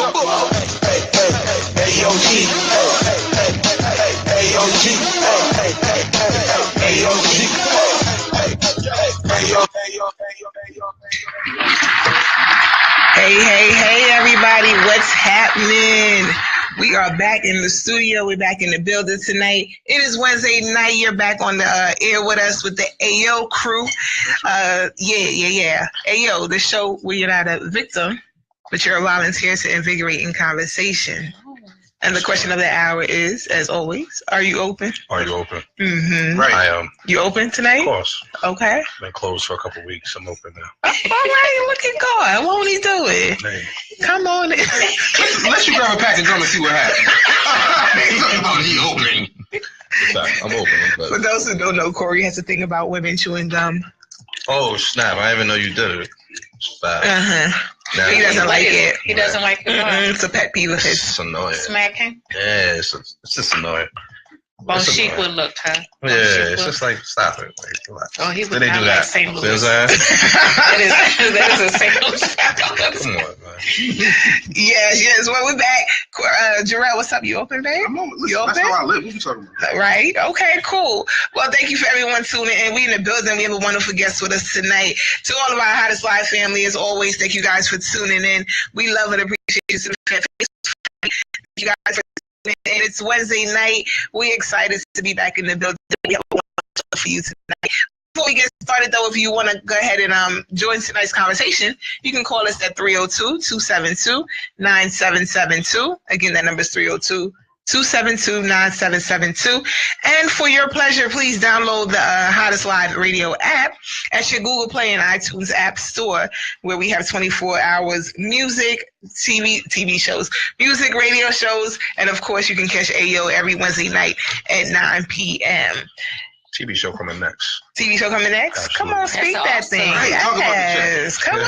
Hey, everybody, what's happening? We are back in the studio. We're back in the building tonight. It is Wednesday night. You're back on the air with us with the AO crew. Yeah. AO, the show where you're not a victim, but you're a volunteer to invigorate in conversation. And the question of the hour is, as always, are you open? Are you open? Mm-hmm. Right. I am. You open tonight? Of course. Okay. Been closed for a couple weeks. I'm open now. All right, look at God. Won't he do it? Man. Come on. Let you grab a pack and come and see what happens. He open. I'm open. For those who don't know, Corey has a thing about women chewing gum. Oh, snap. I didn't even know you did it. Now, he doesn't like it. He doesn't like it. It's a pet peeve of his. It's annoying. Smacking? Yeah, it's just annoying. Bon Chic would look, huh? Yeah, it's just like, stop it. Like, oh, he would not not like St. Louis. that is a St. Louis. Come on, man. Yes. Well, we're back. Jarrell, what's up? You open, babe? I'm open. Listen, You open? that's how I live. What you talking about? Right. Okay, cool. Well, thank you for everyone tuning in. We in the building. We have a wonderful guest with us tonight. To all of our Hottest Live family, as always, thank you guys for tuning in. We love and appreciate you. Thank you guys for tuning in. It's Wednesday night. We're excited to be back in the building. We have a wonderful show for you tonight. Before we get started, though, if you want to go ahead and join tonight's conversation, you can call us at 302-272-9772. Again, that number is 302-272-9772. And for your pleasure, please download the Hottest Live Radio app at your Google Play and iTunes App Store, where we have 24 hours music, TV shows, music, radio shows, and of course, you can catch AO every Wednesday night at 9 p.m. TV show coming next. TV show coming next? Absolutely. Come on, speak That's that awesome. thing. Hey, talk about the Yes. Come on.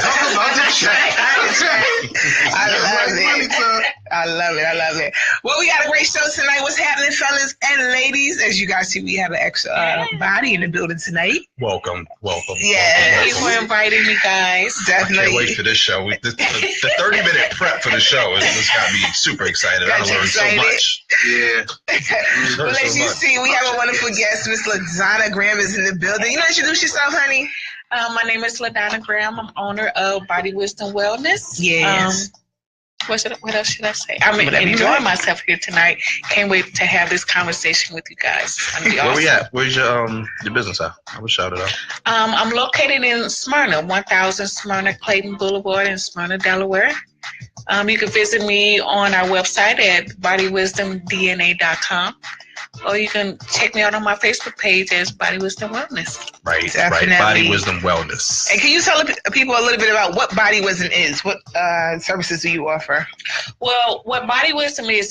I love it. Well, we got a great show tonight. What's happening, fellas and ladies? As you guys see, we have an extra body in the building tonight. Welcome. Yes. Thank you for inviting me, guys. Definitely. I can't wait for this show. The 30-minute prep for the show has just got me super excited. I learned so much. Yeah. Well, as you see, we have a wonderful guest. Miss LaDonna Graham is in the building. You know, introduce yourself, honey. My name is LaDonna Graham. I'm owner of Body Wisdom Wellness. Yes. What else should I say? I'm enjoying myself here tonight. Can't wait to have this conversation with you guys. Where we at? Where's your business at? I will shout it out. I'm located in Smyrna, 1000 Smyrna Clayton Boulevard in Smyrna, Delaware. You can visit me on our website at bodywisdomdna.com. Or you can check me out on my Facebook page as Body Wisdom Wellness. Right. Definitely. Body Wisdom Wellness. And can you tell people a little bit about what Body Wisdom is? What services do you offer? Well, what Body Wisdom is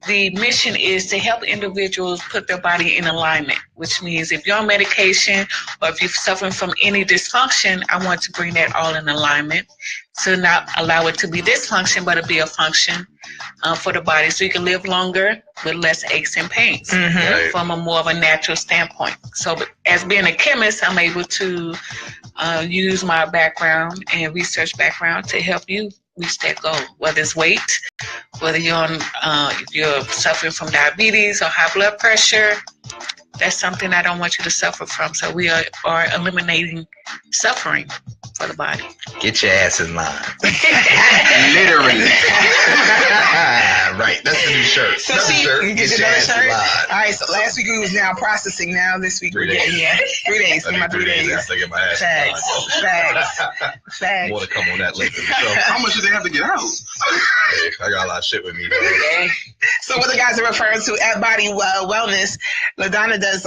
the mission is to help individuals put their body in alignment, which means if you're on medication or if you're suffering from any dysfunction, I want to bring that all in alignment to not allow it to be dysfunction, but it be a function for the body so you can live longer with less aches and pains from a more of a natural standpoint. So as being a chemist, I'm able to use my background and research background to help you reach that goal, whether it's weight, whether you're suffering from diabetes or high blood pressure. That's something I don't want you to suffer from. So we are eliminating suffering for the body. Get your ass in line. Literally. Right. That's the new shirt. So Another shirt. get your another ass in shirt. line. All right. So last week we was now processing. Now this week 3 we're getting 3 days. I need 3 days after I get my ass in line. Facts. More to come on that later. So, How much do they have to get out? hey, I got a lot of shit with me, bro. So what the guys are referring to at Body Wellness, LaDonna does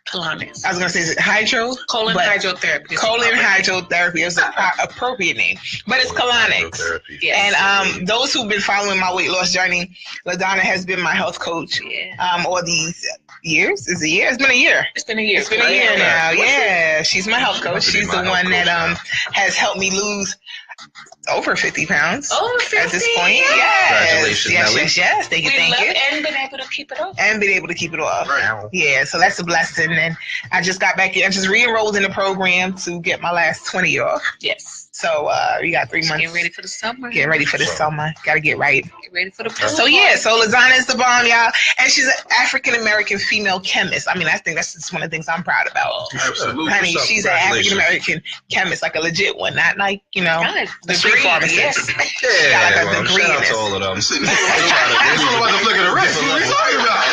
colonics. I was gonna say is it hydro? Colon hydrotherapy. Colon hydrotherapy is an appropriate name, but it's colonics. Yes. And those who've been following my weight loss journey, LaDonna has been my health coach all these years. Is it a year? It's been a year. It's been a year. It's been a year now. Yeah, she's my health coach. She's the one that has helped me lose over 50 pounds. Over 50 at this point. Yes. Congratulations, Yes. Thank you. And been able to keep it off. And been able to keep it off. Right. Yeah, so that's a blessing. And I just got back in. I just re-enrolled in the program to get my last 20 off. Yes. So we got 3 months. Getting ready for the summer. Getting ready for the summer. Gotta get right. Get ready for the So yeah, so Lasana is the bomb, y'all. And she's an African-American female chemist. I mean, I think that's just one of the things I'm proud about. Absolutely. Honey, she's an African-American chemist, like a legit one, not like, you know, the street pharmacist. Yes. She got like a well, degree shout in out to this. all of them. This is about to flick of the wrist. What are you talking about?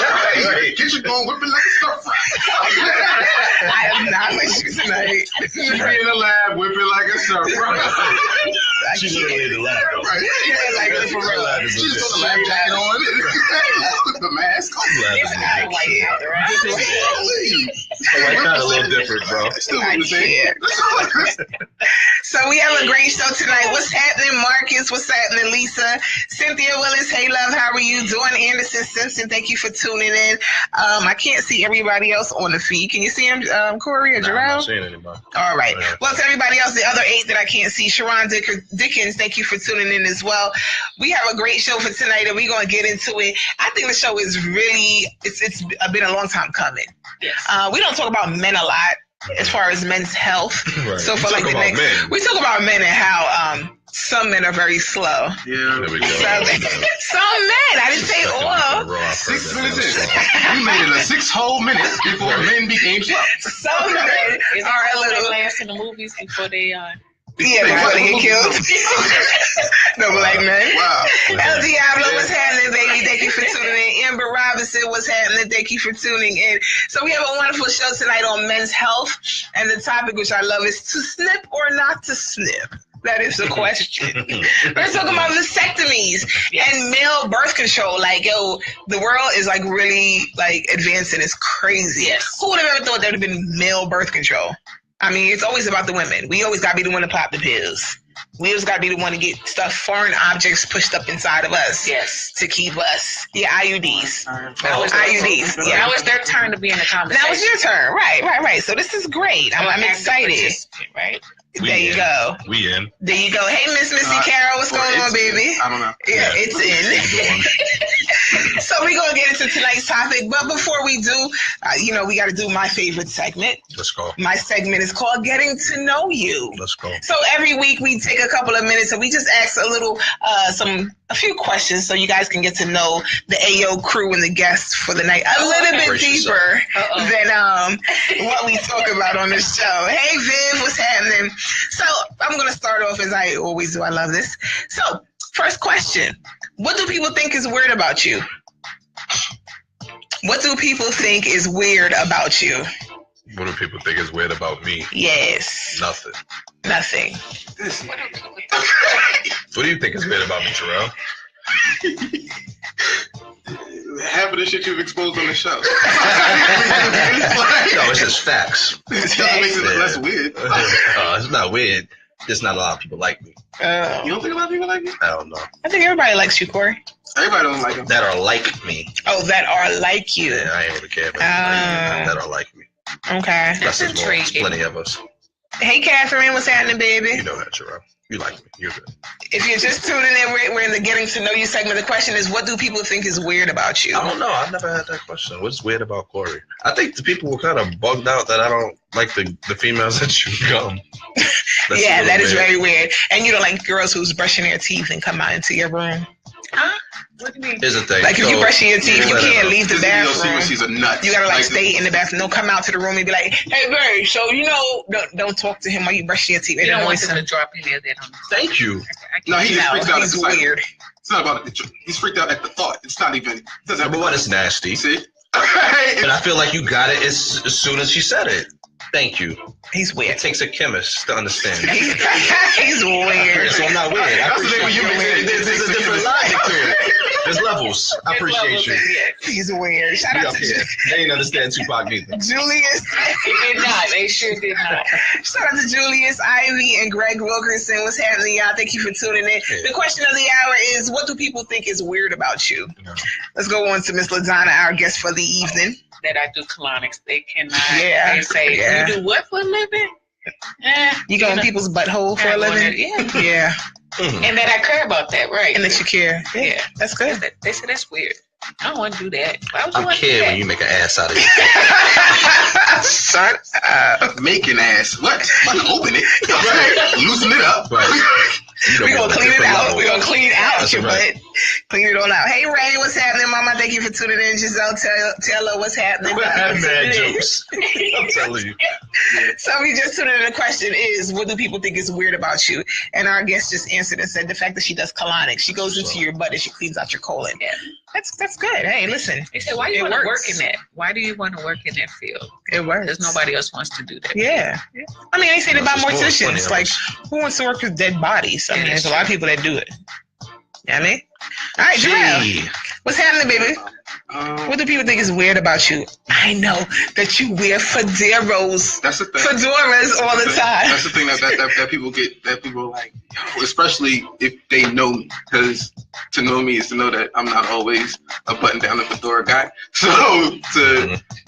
Right. Kitchen going whipping like a stir fry. I am not with you tonight. She be in the lab whipping like a stir fry. She's literally in the lab, though. Right. Like, for real. She's got the lab jacket on. The mask on. I can't. The white kind a little different, bro. Still I the same. So we have a great show tonight. What's happening, Marcus? What's happening, Lisa? Cynthia Willis, hey love, how are you doing? Anderson Simpson, thank you for tuning in. I can't see everybody else on the feed. Can you see him, Corey or Nah, I'm Jarrell? not seeing anybody. All right. Yeah. Well, to everybody else, the other 8 that I can't see, Sharon Dickens, thank you for tuning in as well. We have a great show for tonight, and we're going to get into it. I think the show is really, it's been a long time coming. Yes. We don't talk about men a lot as far as men's health. Right. So for We like talk the about next, men. we talk about men and how some men are very slow. Yeah. There we go. Some men, I didn't say all. 6 minutes in. You made it a 6 whole minutes before men became slow. Some men Is are a that what they little. last in the movies before they Yeah, before they get killed. No black men. Wow. El Diablo, what's happening, baby? Thank you for tuning in. Amber Robinson, what's happening? Thank you for tuning in. So we have a wonderful show tonight on men's health, and the topic, which I love, is to snip or not to snip. That is the question. We're talking about vasectomies and male birth control. Like, yo, the world is like really like advancing. It's crazy. Yes. Who would have ever thought there would have been male birth control? I mean, it's always about the women. We always got to be the one to pop the pills. We always got to be the one to get foreign objects pushed up inside of us. Yes. To keep us. Yeah, IUDs. Now it's their- IUDs. Yeah. Now it's their turn to be in the conversation. Now it's your turn. Right. So this is great. I'm Active excited. participant, right? There you go. We in. There you go. Hey, Miss Missy Carol, what's going on, baby? I don't know. Yeah, it's in. So we're going to get into tonight's topic. But before we do, we got to do my favorite segment. Let's go. My segment is called Getting to Know You. Let's go. So every week we take a couple of minutes and we just ask a few questions so you guys can get to know the AO crew and the guests for the night a little bit Brace deeper than what we talk about on the show. Hey, Viv, what's happening? So I'm going to start off as I always do. I love this. So first question, what do people think is weird about you? What do people think is weird about you? What do people think is weird about me? Yes. Nothing. Nothing. What do you think is weird about me, Terrell? Half of the shit you've exposed on the show. No, it's just facts. It doesn't make it less weird. It's not weird. Just not a lot of people like me. You don't think a lot of people like you? I don't know. I think everybody likes you, Corey. Everybody don't like him. That are like me. Oh, that are like you. Yeah, I ain't really care about that are like me. Okay. That's just more. There's intriguing. plenty of us. Hey, Catherine, what's happening, baby? You know that, Terrell. You like me. You're good. If you're just tuning in, we're in the Getting to Know You segment. The question is, what do people think is weird about you? I don't know. I've never had that question. What's weird about Corey? I think the people were kind of bugged out that I don't like the females that chew gum. Yeah, that is very weird. And you don't like girls who's brushing their teeth and come out into your room. Huh? What do you mean? Here's the thing. Like if you're brushing your teeth, you can't leave the She's bathroom. a nut. You gotta stay in the bathroom. Don't come out to the room and be like, "Hey, babe, so don't talk to him while you brushing your teeth." You don't want It them to drop any of that on the Thank you. No, he just freaks out. he's weird. It's not about it. He's freaked out at the thought. It's not even. It doesn't have Number one, it's nasty. See? And I feel like you got it as soon as she said it. Thank you. He's It weird. takes a chemist to understand. He's weird. So I'm not weird. I That's the thing appreciate when you you. make it. There's a different logic to it. There's levels. I appreciate you. He's weird. Shout You out up to here. They didn't understand Tupac neither. Julius. They did not. They sure did not. Shout out to Julius, Ivy, and Greg Wilkerson. What's happening, y'all? Thank you for tuning in. The question of the hour is, what do people think is weird about you? Let's go on to Miss Ladonna, our guest for the evening. That I do colonics. They cannot. Yeah. They say, Yeah. you do what for a living? You go in people's butthole for a living? Yeah. Yeah. And that I care about that, right? And that you care. Yeah. That's good. They said that's weird. I don't want to do that. Why would you I want to do care that? when you make an ass out of it. Shut up. Making ass. What? I'm about to open it. Right. Loosen it up. Right. We're going to clean it out. We're going to clean out That's your right. butt. Clean it all out. Hey, Ray, what's happening, Mama? Thank you for tuning in. Giselle, tell her what's happening. I had mad jokes. I'm telling you. So we just tuned in. The question is, what do people think is weird about you? And our guest just answered and said the fact that she does colonics. She goes into your butt and she cleans out your colon. Yeah. That's good. Hey, listen. They said, why do you want to work in that? Why do you want to work in that field? It works. Because nobody else wants to do that. Yeah. I mean, they say that about That's just more morticians. funny, Like, who wants to work with dead bodies? I mean, Yeah, there's a lot of people that do it. You know what I mean? All right, Jarrell, Gee. what's happening, baby? What do people think is weird about you? I know that you wear fedoras, That's the thing. fedoras all the time. That's the thing that people get, that people are like, yo, especially if they know me, because to know me is to know that I'm not always a button down and fedora guy. So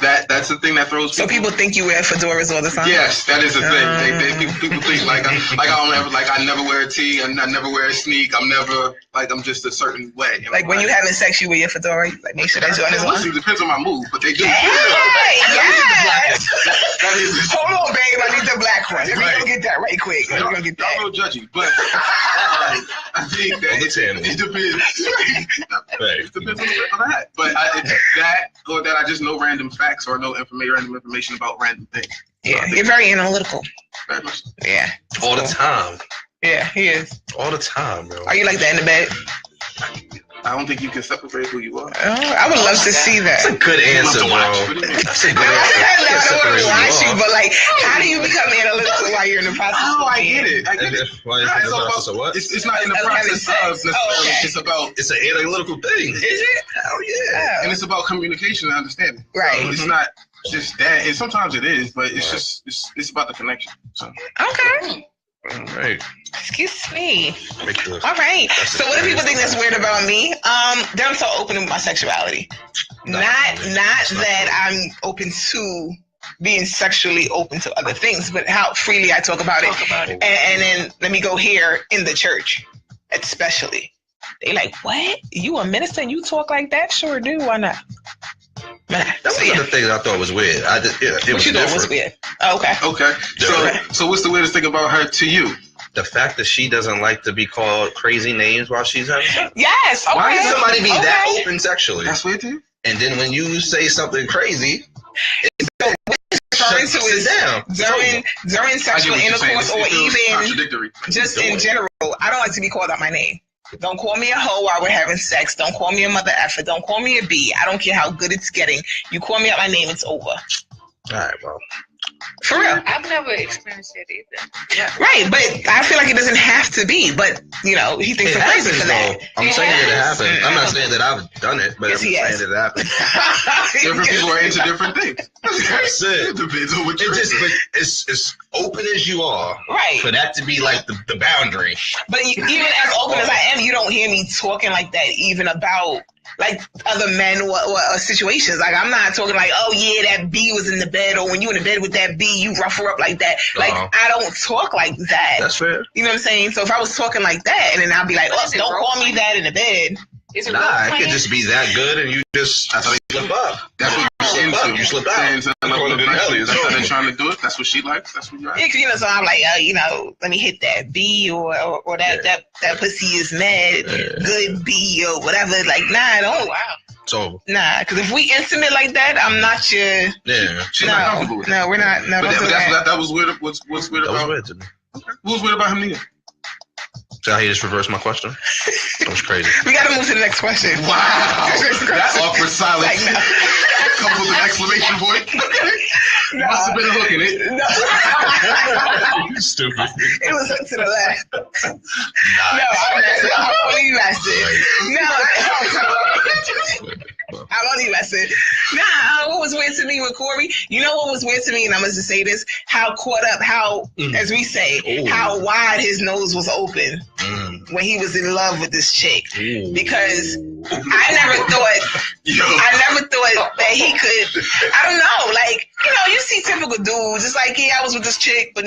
that's the thing that throws So people think you wear fedoras all the time? Yes, that is the thing. People think like I never wear a tee, and I never wear a sneak. I'm never like I'm just a certain way. Like when you having sex, you wear your fedora. Like make sure that joint is on. Listen, it depends on my mood, but they do. Hey, yes. That is. Hold on, babe. I need the black one. Let me go get that right quick. Let me go get Y'all that. a little judgy, but I think that it depends. It depends on the hat. But that I just know random facts or know random information about random things. Yeah, you're very analytical. Very much. Yeah. All the time. Yeah, he is. All the time, bro. Are you like that in the bed? I don't think you can separate who you are. Oh, I would love to see that. That's a good answer, bro. That's a good answer. I don't want to watch you, but like, how do you become analytical while you're in the process? Oh, of I being- get it. I get it. Why is it in the process of what? It's not in the Of having process sex. of necessarily. Oh, okay. It's about It's an analytical thing. Is it? Hell yeah. and it's about communication and understanding. Right. So it's not just that. And sometimes it is, but it's just it's about the connection. So Okay. All right. Excuse me. Make the, All right. That's So what do people think that's weird about me? That I'm so open with my sexuality. Not that I'm open to being sexually open to other things, but how freely I talk about it. And then let me go here in the church, especially. They like, what? You a minister and you talk like that? Sure do. Why not? That's So, one yeah. of the things I thought was weird. It What was you doing? What's different. weird? Oh, okay. okay. So what's the weirdest thing about her to you? The fact that she doesn't like to be called crazy names while she's having sex. Yes. Okay. Why does somebody be that Okay. open sexually? That's weird to you? And then when you say something crazy, Referring to sit is down. during sexual I get what you're saying. intercourse or It feels even contradictory. just in general, I don't like to be called out my name. Don't call me a hoe while we're having sex. Don't call me a mother effer. Don't call me a B. I don't care how good it's getting. You call me out my name, it's over. All right, well, For real. I've never experienced it either. Yeah. Right, but I feel like it doesn't have to be. But, you know, he thinks it I'm crazy happens for though. that. I'm It saying that it happens. happens. I'm not saying that I've done it, but Yes, I'm he has. saying that it happens. Different people are into different things. That's it. It depends on what It you're just, into. but it's as open as you are. Right. For that to be like the boundary. But even as open as I am, you don't hear me talking like that even about like other men or situations. Like I'm not talking like, oh yeah, that B was in the bed, or when you in the bed with that B, you rough her up like that. Like I don't talk like that. That's fair. You know what I'm saying? So if I was talking like that, and then I'll be like, oh, don't call me that in the bed. Is it Nah, role it playing? could just be that good, and you just slip up. That's what you're into. You slip out. Saying to the level of According to nice. Nelly, That's it's how they're over. trying to do it. That's what she likes. That's what you're at. Yeah, 'cause, you know, so I'm like, you know, let me hit that B or that that pussy is mad, good B or whatever. Like, nah, don't. Wow. So Nah, because if we intimate like that, I'm not your. yeah, She's not comfortable with that. No, we're not. No, But don't do that was weird. What's weird that was about? weird to me. What was weird about him? Nigga? So how you just reversed my question? That was crazy. We got to move to the next question. Wow, that awkward silence. Like, no. Comes with an exclamation point. Must have been a hook in it. You stupid. It was hooked to the left. No, I'm messing. I'm only messing. No, I'm only messing. Nah, what was weird to me with Corey? You know what was weird to me, and I'm gonna just say this: how caught up, as we say, how wide his nose was open when he was in love with this chick. Because I never thought that he could. I don't know, like, you know, you see typical dudes. It's like, yeah, I was with this chick, but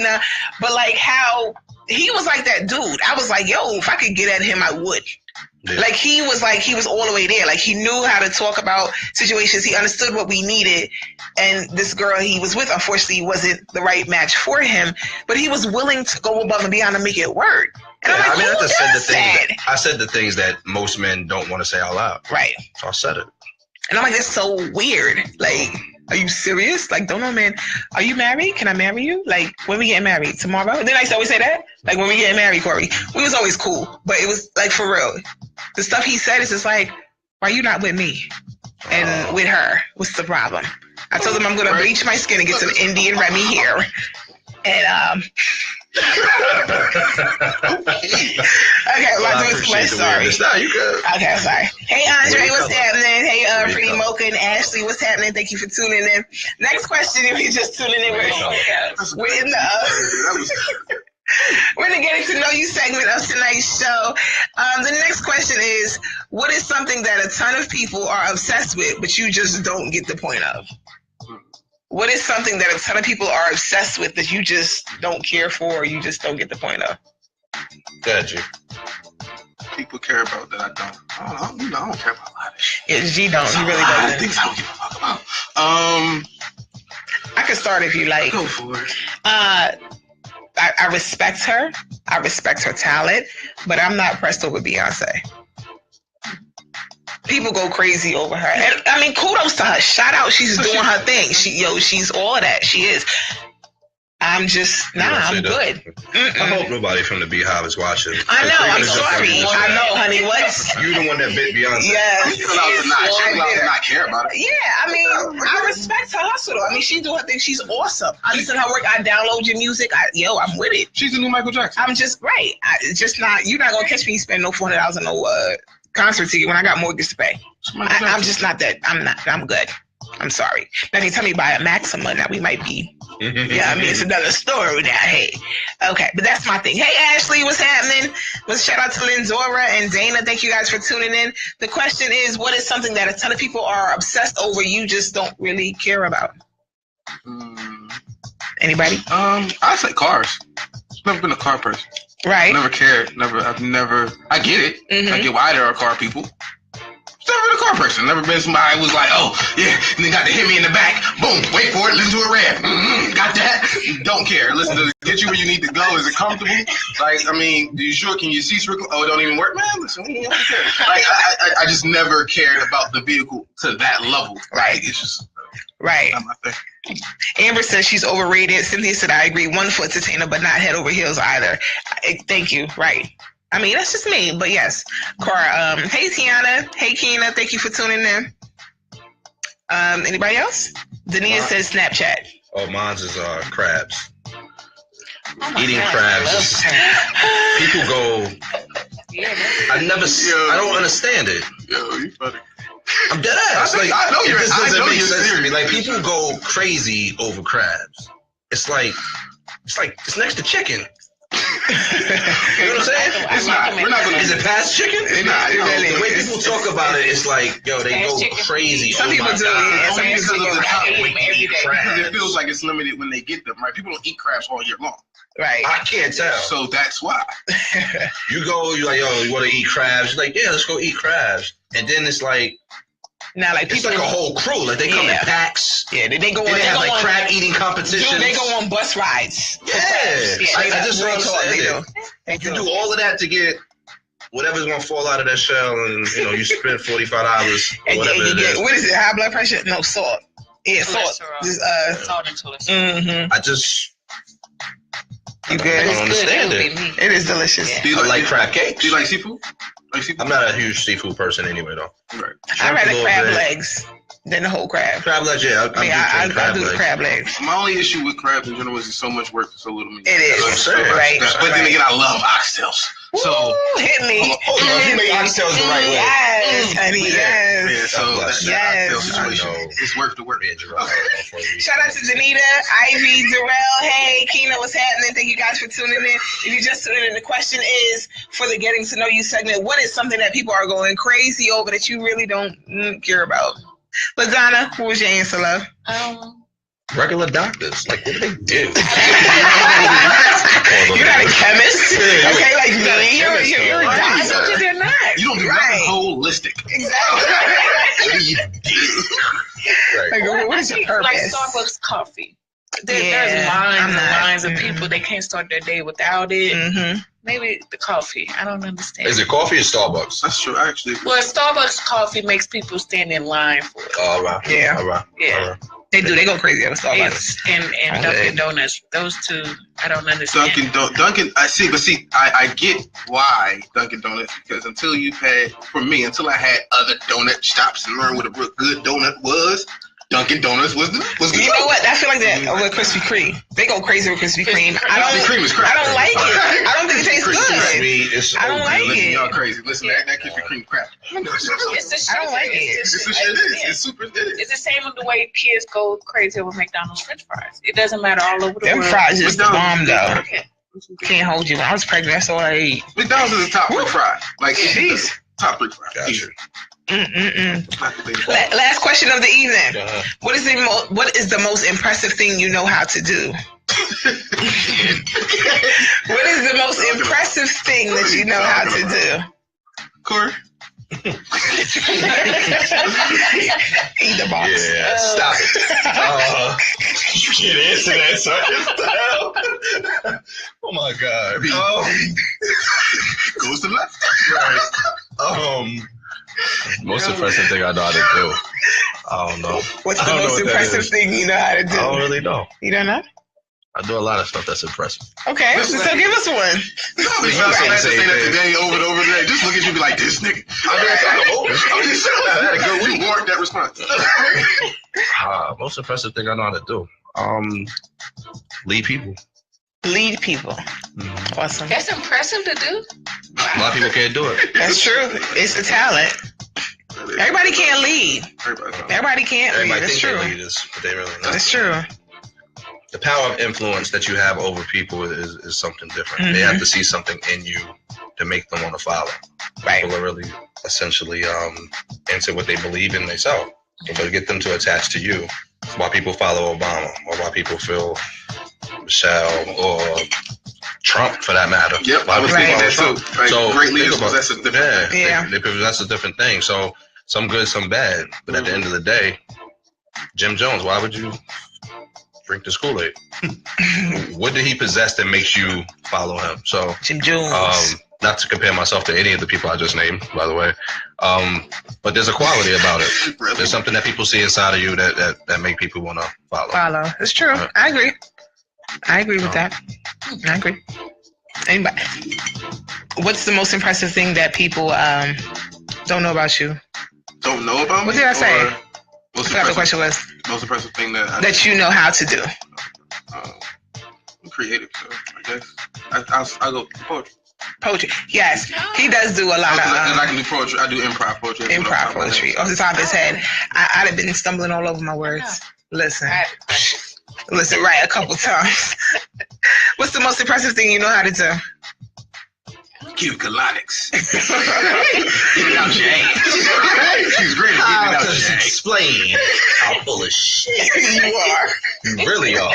like how he was like that dude. I was like, yo, if I could get at him, I would. Yeah. Like he was all the way there. Like he knew how to talk about situations. He understood what we needed. And this girl he was with, unfortunately, wasn't the right match for him. But he was willing to go above and beyond to make it work. And yeah, I'm like, I said the things that most men don't want to say out loud. Right. So I said it. And I'm like, that's so weird. Like, are you serious? Like, don't know, man. Are you married? Can I marry you? Like, when we get married? Tomorrow? Didn't I always say that? Like, when we get married, Corey. We was always cool. But it was, like, for real. The stuff he said is just like, why are you not with me? And with her? What's the problem? I told him I'm going to bleach my skin and get some Indian Remy hair. And, okay, my doing sweat. Sorry. No, you good. Okay, sorry. Hey, Andre, what's happening? Hey, Pretty Mocha and Ashley, what's happening? Thank you for tuning in. Next question, if you're just tuning in, we're in the Getting to Know You segment of tonight's show. The next question is, what is something that a ton of people are obsessed with, but you just don't get the point of? What is something that a ton of people are obsessed with that you just don't care for or you just don't get the point of? Got you. People care about that I don't. I don't care about a lot of shit. Yeah, G don't. He really doesn't. Things I don't give a fuck about. I can start if you like. Go for it. I respect her. I respect her talent, but I'm not pressed over Beyonce. People go crazy over her. And I mean, kudos to her. Shout out, she's doing her thing. She's all of that. She is. I'm just, I'm good. I hope nobody from the Beehive is watching. I know, I'm sorry. I know, honey. What? You the one that bit Beyonce. Yeah. She's allowed to not care about it. Yeah, I mean, I respect her hustle. I mean, she do her thing. She's awesome. I listen to her work. I download your music. I'm with it. She's the new Michael Jackson. I'm just, right. You're not going to catch me spending no $400 on no concert ticket when I got mortgage to pay. I'm just not that. I'm good. I'm sorry. Now, if you tell me buy a Maxima, now we might be. Yeah, I mean, it's another story now. Hey, okay, but that's my thing. Hey, Ashley, what's happening? Let's shout out to Lindora and Dana. Thank you guys for tuning in. The question is, what is something that a ton of people are obsessed over you just don't really care about? Anybody? I say cars. I've never been a car person. Right. Never cared. I get it. I get why there are car people. Never been a car person. Never been somebody who was like, oh, yeah, and then got to hit me in the back. Boom, wait for it, listen to it red. Got that? Don't care. Listen to get you where you need to go. Is it comfortable? Like, I mean, do you sure? Can you see? Oh, it don't even work? Man, listen, I don't care. Like, I just never cared about the vehicle to that level. Right. It's just not my thing. Amber says she's overrated. Cynthia said, I agree. Wonderful entertainer, but not head over heels either. Thank you. Right. I mean, that's just me, but yes. Cora, hey, Tiana. Hey, Keena. Thank you for tuning in. Anybody else? Dania says Snapchat. Oh, mine's is crabs. Eating God, crabs. People go. I don't understand it. Yo, you funny. I'm dead ass. Like, I know this doesn't make sense to me. serious. Like, people go crazy over crabs. It's next to chicken. You know what I'm saying? It's not. We're not gonna. Is it past chicken? It's not. The way people talk about it, it's like, yo, they go crazy. Some people do. Only Some because people of the time do. we eat crabs. Because it feels like it's limited when they get them, right? People don't eat crabs all year long. Right. I can't tell. So that's why. You're like, yo, you want to eat crabs? You're like, yeah, let's go eat crabs. And then it's like, now, like, it's people, like a whole crew. Like, they come in packs. Yeah, they go on. They have like on, crab eating competitions. Dude, they go on bus rides. Yeah. I just don't understand it. You do all of that to get whatever's gonna fall out of that shell, and you spend $45 or whatever it is. What is it? High blood pressure? No, salt. Yeah, salt. Salt and cholesterol. I just. You good? I don't understand it. It is delicious. Do you like crab cakes? Do you like seafood? I'm not a huge seafood person anyway, though. Right. I'd rather crab legs than the whole crab. Crab legs, yeah. I do the crab legs. My only issue with crabs in general is it's so much work for so little meat. It is. Right. But then again, I love oxtails. So hit me. You make oxtails the right way. Yes, honey. Yes. Yeah, so that oxtail situation, it's worth the work. Shout out to Janita, Ivy, Darrell. Hey, Keena, what's happening? Thank you guys for tuning in. If you just tuned in, the question is for the Getting to Know You segment, what is something that people are going crazy over that you really don't care about? LaDonna, what was your answer, love? regular doctors. Like, what do they do? You're not a chemist. Okay, like me. You're a doctor. They're not. You don't do nothing holistic. Exactly. What do you do? Like, what is your Like purpose? Starbucks coffee. There's Yeah, lines I'm and not. lines of people. They can't start their day without it. Mm-hmm. Maybe the coffee. I don't understand. Is it coffee or Starbucks? That's true, actually. Well, Starbucks coffee makes people stand in line for it. All right. Yeah. All right. Yeah. All right. They do. They go crazy at Starbucks. And Dunkin' Donuts. Those two, I don't understand. Dunkin', I get why Dunkin' Donuts, because until I had other donut shops and learned what a real good donut was, Dunkin' Donuts was good. You know what? I feel like that over Krispy Kreme. They go crazy with Krispy Kreme. Krispy Kreme is crap. I don't like it. I don't think it tastes good. I I don't like Listen, it. y'all crazy. Listen, that Krispy Kreme crap. It's the sugar. I don't like it. It's the shit. It is. It's super. It is. It's the same with the way kids go crazy over McDonald's French fries. It doesn't matter all over the Them world. fries just the bomb though. Okay. Can't hold you. When I was pregnant, that's all I ate. McDonald's is the top 3 fry. Like, Jeez. top 3 fry. Gotcha. Last question of the evening. Uh-huh. What is the most impressive thing you know how to do? What is the most impressive thing that you know how to do? Corey? Eat the box. Yeah, stop it. You can't answer that, son. Oh my God. Goes to the left. Right. Most impressive thing I know how to do. I don't know. What's the I don't know most what that impressive is. thing you know how to do? I don't really know. You don't know? I do a lot of stuff that's impressive. Okay, so give us one. No, you have to say that today over and over again. Just look at you and be like, this nigga. I'm just saying. I had a good week. Warrant that response. Most impressive thing I know how to do. Lead people. Lead people. Awesome. That's impressive to do. A lot of people can't do it. That's true. It's a talent. Everybody can't lead. Everybody can't lead. Everybody That's think true. they're leaders, but they really not. That's true. The power of influence that you have over people is something different. Mm-hmm. They have to see something in you to make them want to follow. Right. People are really essentially into what they believe in themselves. So to get them to attach to you, that's why people follow Obama, or why people feel Michelle or Trump, for that matter. Yep, Why I was people thinking follow that Trump. too. Like, So great leaders think about- possess a different thing. Yeah. They possess a different thing. So some good, some bad. But at the end of the day, Jim Jones, why would you drink the Kool-Aid? What did he possess that makes you follow him? So Jim Jones. not to compare myself to any of the people I just named, by the way. But there's a quality about it. Really? There's something that people see inside of you that make people want to follow. Follow. It's true. I agree. I agree with that. I agree. Anybody? What's the most impressive thing that people don't know about you? Don't know about me? What did I say? Or I forgot the question was. Most impressive thing That you know how to do. I'm creative, so I guess I'll go poetry. Poetry. Yes, he does do a lot And I of can do poetry. I do improv poetry. improv poetry. Off the top of his head, I'd have been stumbling all over my words. Listen, right a couple times. What's the most impressive thing you know how to do? Give colonics. Get it out your ass. She's great at getting it out your ass. Explain how full of shit You are. you really are.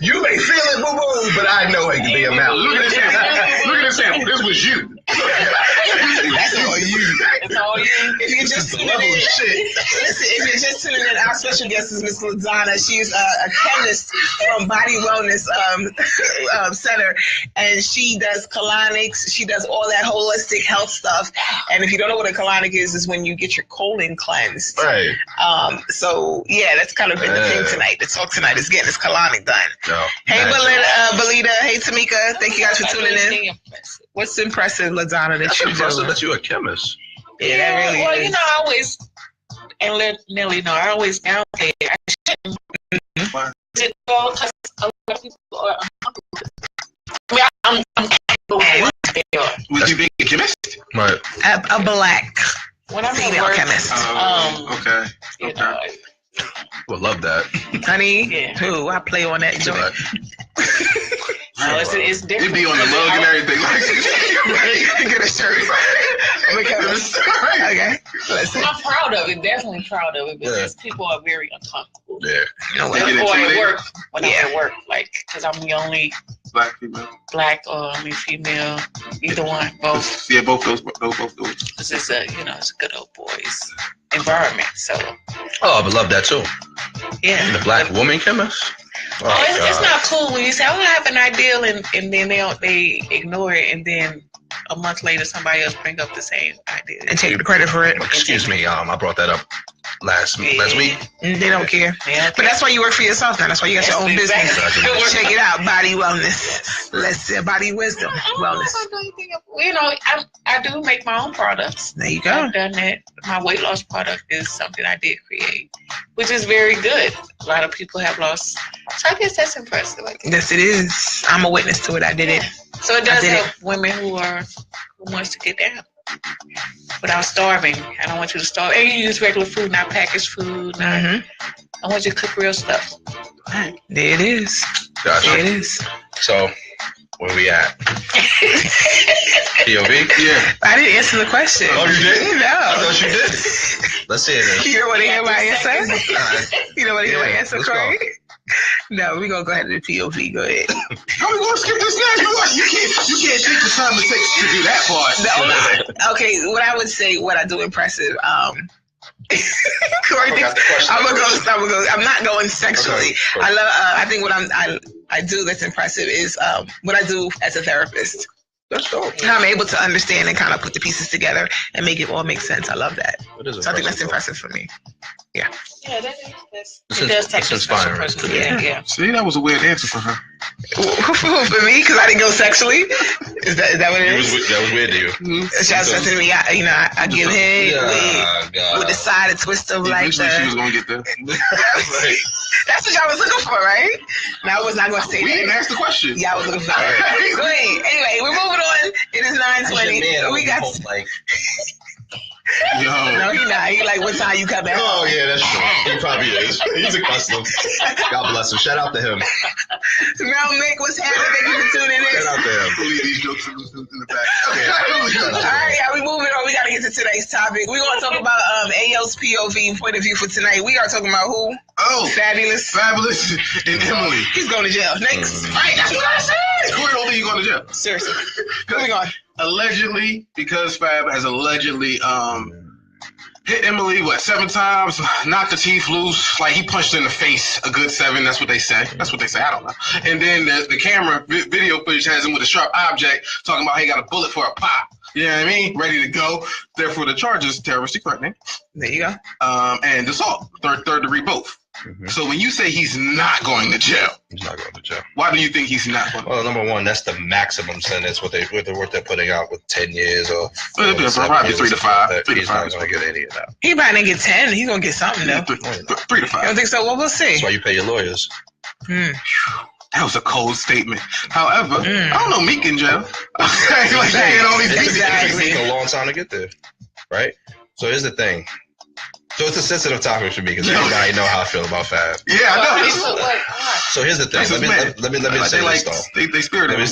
You may feel it, boo-boo, but I know it can be a mountain. Look at this sample. Look at this sample. This was you. That's all you. It's all you. If you're just tuning in, listen, if you're just tuning in, our special guest is Miss Ladonna. She's a chemist from Body Wellness Center, and she does colonics. She does all that holistic health stuff. And if you don't know what a colonic is when you get your colon cleansed. Right. So yeah, that's kind of been the thing tonight. The talk tonight is getting this colonic done. No. Hey, Belita. Hey, Tamika. Thank you guys for tuning in. What's impressive, Ladonna, that That's you impressive do? that you're a chemist. Yeah, that really well, is. you know, I always, and let Nelly know, I always downplay it. I shouldn't. Is it all because a lot of people are I mean, I'm capable of what they are. Would you be a chemist? Right. A black When I'm female at work, chemist. Okay. you know, Would love that. Honey, Yeah. who? I play on that joint. it's different. It'd be on the mug and everything. Like, Get a shirt. I'm a chemist. Okay. Listen. I'm proud of it. Definitely proud of it because people are very uncomfortable. Yeah. They get Or at intimidated. work, when I'm at work, like, because I'm the only Black female. black or only female, either one, both. Yeah, both those. Because it's a, it's a good old boys environment. So, Oh, I would love that too. yeah. The black woman chemist. Oh, it's not cool when you say, "Oh, I have an ideal," and then they ignore it, and then a month later somebody else bring up the same idea And take the credit for it. Excuse me, I brought that up last week. They don't care. Yeah, But that's why you work for yourself now. That's why you got your own business. Exactly. Check it out. Body wellness. Let's say body wisdom. Wellness. I do make my own products. There you go. I've done that. My weight loss product is something I did create, which is very good. A lot of people have lost. So I guess that's impressive. Yes, it is. I'm a witness to it. I did it. So it does help women who wants to get down without starving. I don't want you to starve. And you use regular food, not packaged food. I want you to cook real stuff. There it is. Gotcha. There it is. So, where we at? POV? Yeah. I didn't answer the question. Oh, you didn't? No. I thought you did. Let's see it. You don't want to hear my answer? Alright. You don't want to hear my answer, let's go. Corey? No, we're going to go ahead to the POV. Go ahead. How we gonna skip this next? You can't take the time it takes to do that part. No, okay, what I would say, what I do impressive, Corey thinks I'm not going sexually. Okay. I love. I think what I do that's impressive is what I do as a therapist. That's dope. How I'm able to understand and kind of put the pieces together and make it all make sense. I love that. It is So I think that's impressive. impressive for me. Yeah, that is. It's It does take it's a special inspiring. person. Yeah. See, that was a weird answer for her. For me, because I didn't go sexually. Is that what it is? That was weird to you. Shout out to me. I give head with the side and twist of like Eventually, she was the. gonna get there. That's what y'all was looking for, right? No, I was not going to say We that. didn't ask the question. Yeah, I was looking for it. Wait, anyway, we're moving on. It is 9:20. We got. like. Yo. No, he not. He like, what time you coming? Oh yeah, that's true. He probably is. He's accustomed. God bless him. Shout out to him. Mel Mick, what's happening? Thank you for tuning in. Shout out to him. Leave these jokes in the back. All right, yeah, we moving on. We got to get to today's topic. We're going to talk about AO's POV point of view for tonight. We are talking about who? Oh, Fabulous. Fabulous and Emily. He's going to jail. Next. All right, that's what I said. Corey don't think you're going to jail. Seriously. Moving on. Allegedly, because Fab has allegedly hit Emily 7 times, knocked the teeth loose, like he punched her in the face a good 7. That's what they say. I don't know. And then the camera video footage has him with a sharp object talking about he got a bullet for a pop. You know what I mean? Ready to go. Therefore, the charges: terroristic threatening, There you go. and assault, third degree both. Mm-hmm. So when you say he's not going to jail, He's not going to jail. why do you think he's not going? Well, number one, that's the maximum sentence. What they're putting out with 10 years or It'll be 7 probably years, 3 to 5. 3 to He's not 5. going to get any of that. He probably didn't get 10. He's going to get something, though. 3 to 5. You don't think so? Well, we'll see. That's why you pay your lawyers. That was a cold statement. However, I don't know Meek in jail. Okay, like Exactly. all these It Exactly. took a long time to get there, right? So here's the thing. So it's a sensitive topic for me because everybody know how I feel about Fab. Yeah, I know. So here's the thing. Let me say this though. They spirited him.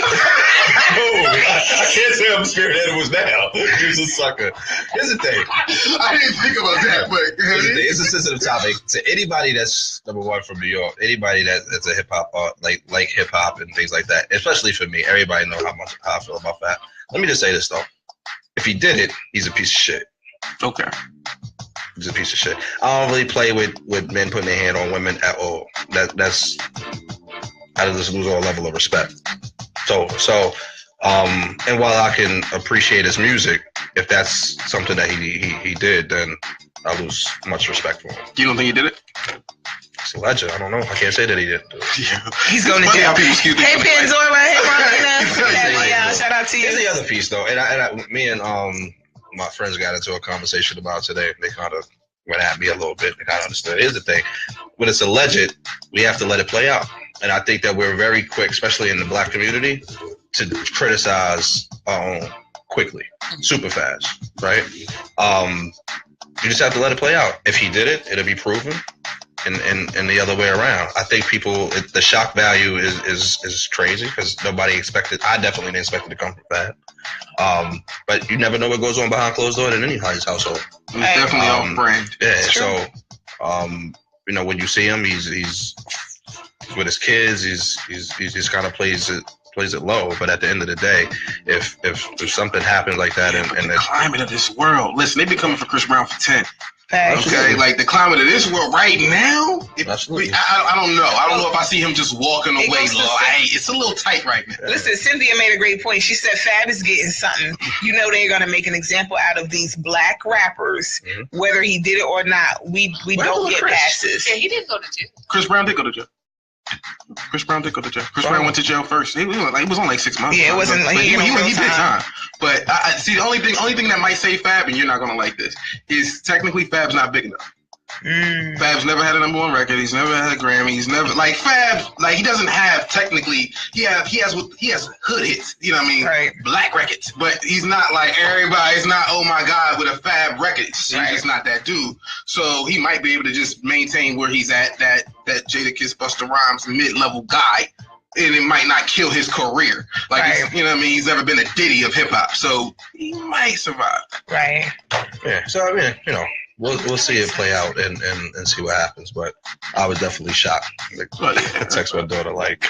I can't say I'm scared animals now. He's a sucker. Here's the thing. I didn't think about that, but It's a sensitive topic to anybody that's number one from New York. Anybody that's a hip hop like hip hop and things like that. Especially for me, everybody know how I feel about that. Let me just say this though. If he did it, he's a piece of shit. Okay. He's a piece of shit. I don't really play with men putting their hand on women at all. That's I just lose all level of respect. So and while I can appreciate his music, if that's something that he did, then I lose much respect for him. You don't think he did it? It's a legend. I don't know. I can't say that he did. Yeah. He's going to Funny jail. how people skew Hey, things. Penzora. Hey, Marlena. Yeah. Shout out to Here's the you. other piece though, and me and my friends got into a conversation about it today. They kind of went at me a little bit. They kind of understood. Here's the thing: when it's alleged, we have to let it play out. And I think that we're very quick, especially in the Black community, to criticize quickly, super fast, right? You just have to let it play out. If he did it, it'll be proven. And the other way around. I think the shock value is crazy because nobody expected. I definitely didn't expect it to come from that. But you never know what goes on behind closed doors in any household. It's definitely off brand. Yeah, so you know, when you see him, he's with his kids. He's just kind of plays it low. But at the end of the day, if something happens like that, and the climate of this world, listen, they've been coming for Chris Brown for 10. Thanks. Okay, like the climate of this world right now. Absolutely. I don't know. I don't know if I see him just walking away. It's a little tight right now. Listen, Cynthia made a great point. She said Fab is getting something. You know they're gonna make an example out of these black rappers, whether he did it or not. We don't get passes. Yeah, he didn't go to jail. Chris Brown did go to jail. Chris Brown Brown went to jail first. He was on like 6 months. Yeah, it wasn't like he did time. But I see the only thing that might save Fab, and you're not gonna like this, is technically Fab's not big enough. Fab's never had a #1 record. He's never had a Grammy. He's never Fab. He doesn't have technically. He has hood hits. You know what I mean? Right. Black records. But he's not like everybody. He's not, oh my God, with a Fab record. He's just not that dude. So he might be able to just maintain where he's at. That Jadakiss, Busta Rhymes mid-level guy. And it might not kill his career. You know what I mean? He's never been a Diddy of hip hop. So he might survive. Right. Yeah. So I mean, you know, we'll see it play out and see what happens. But I was definitely shocked. I text my daughter like,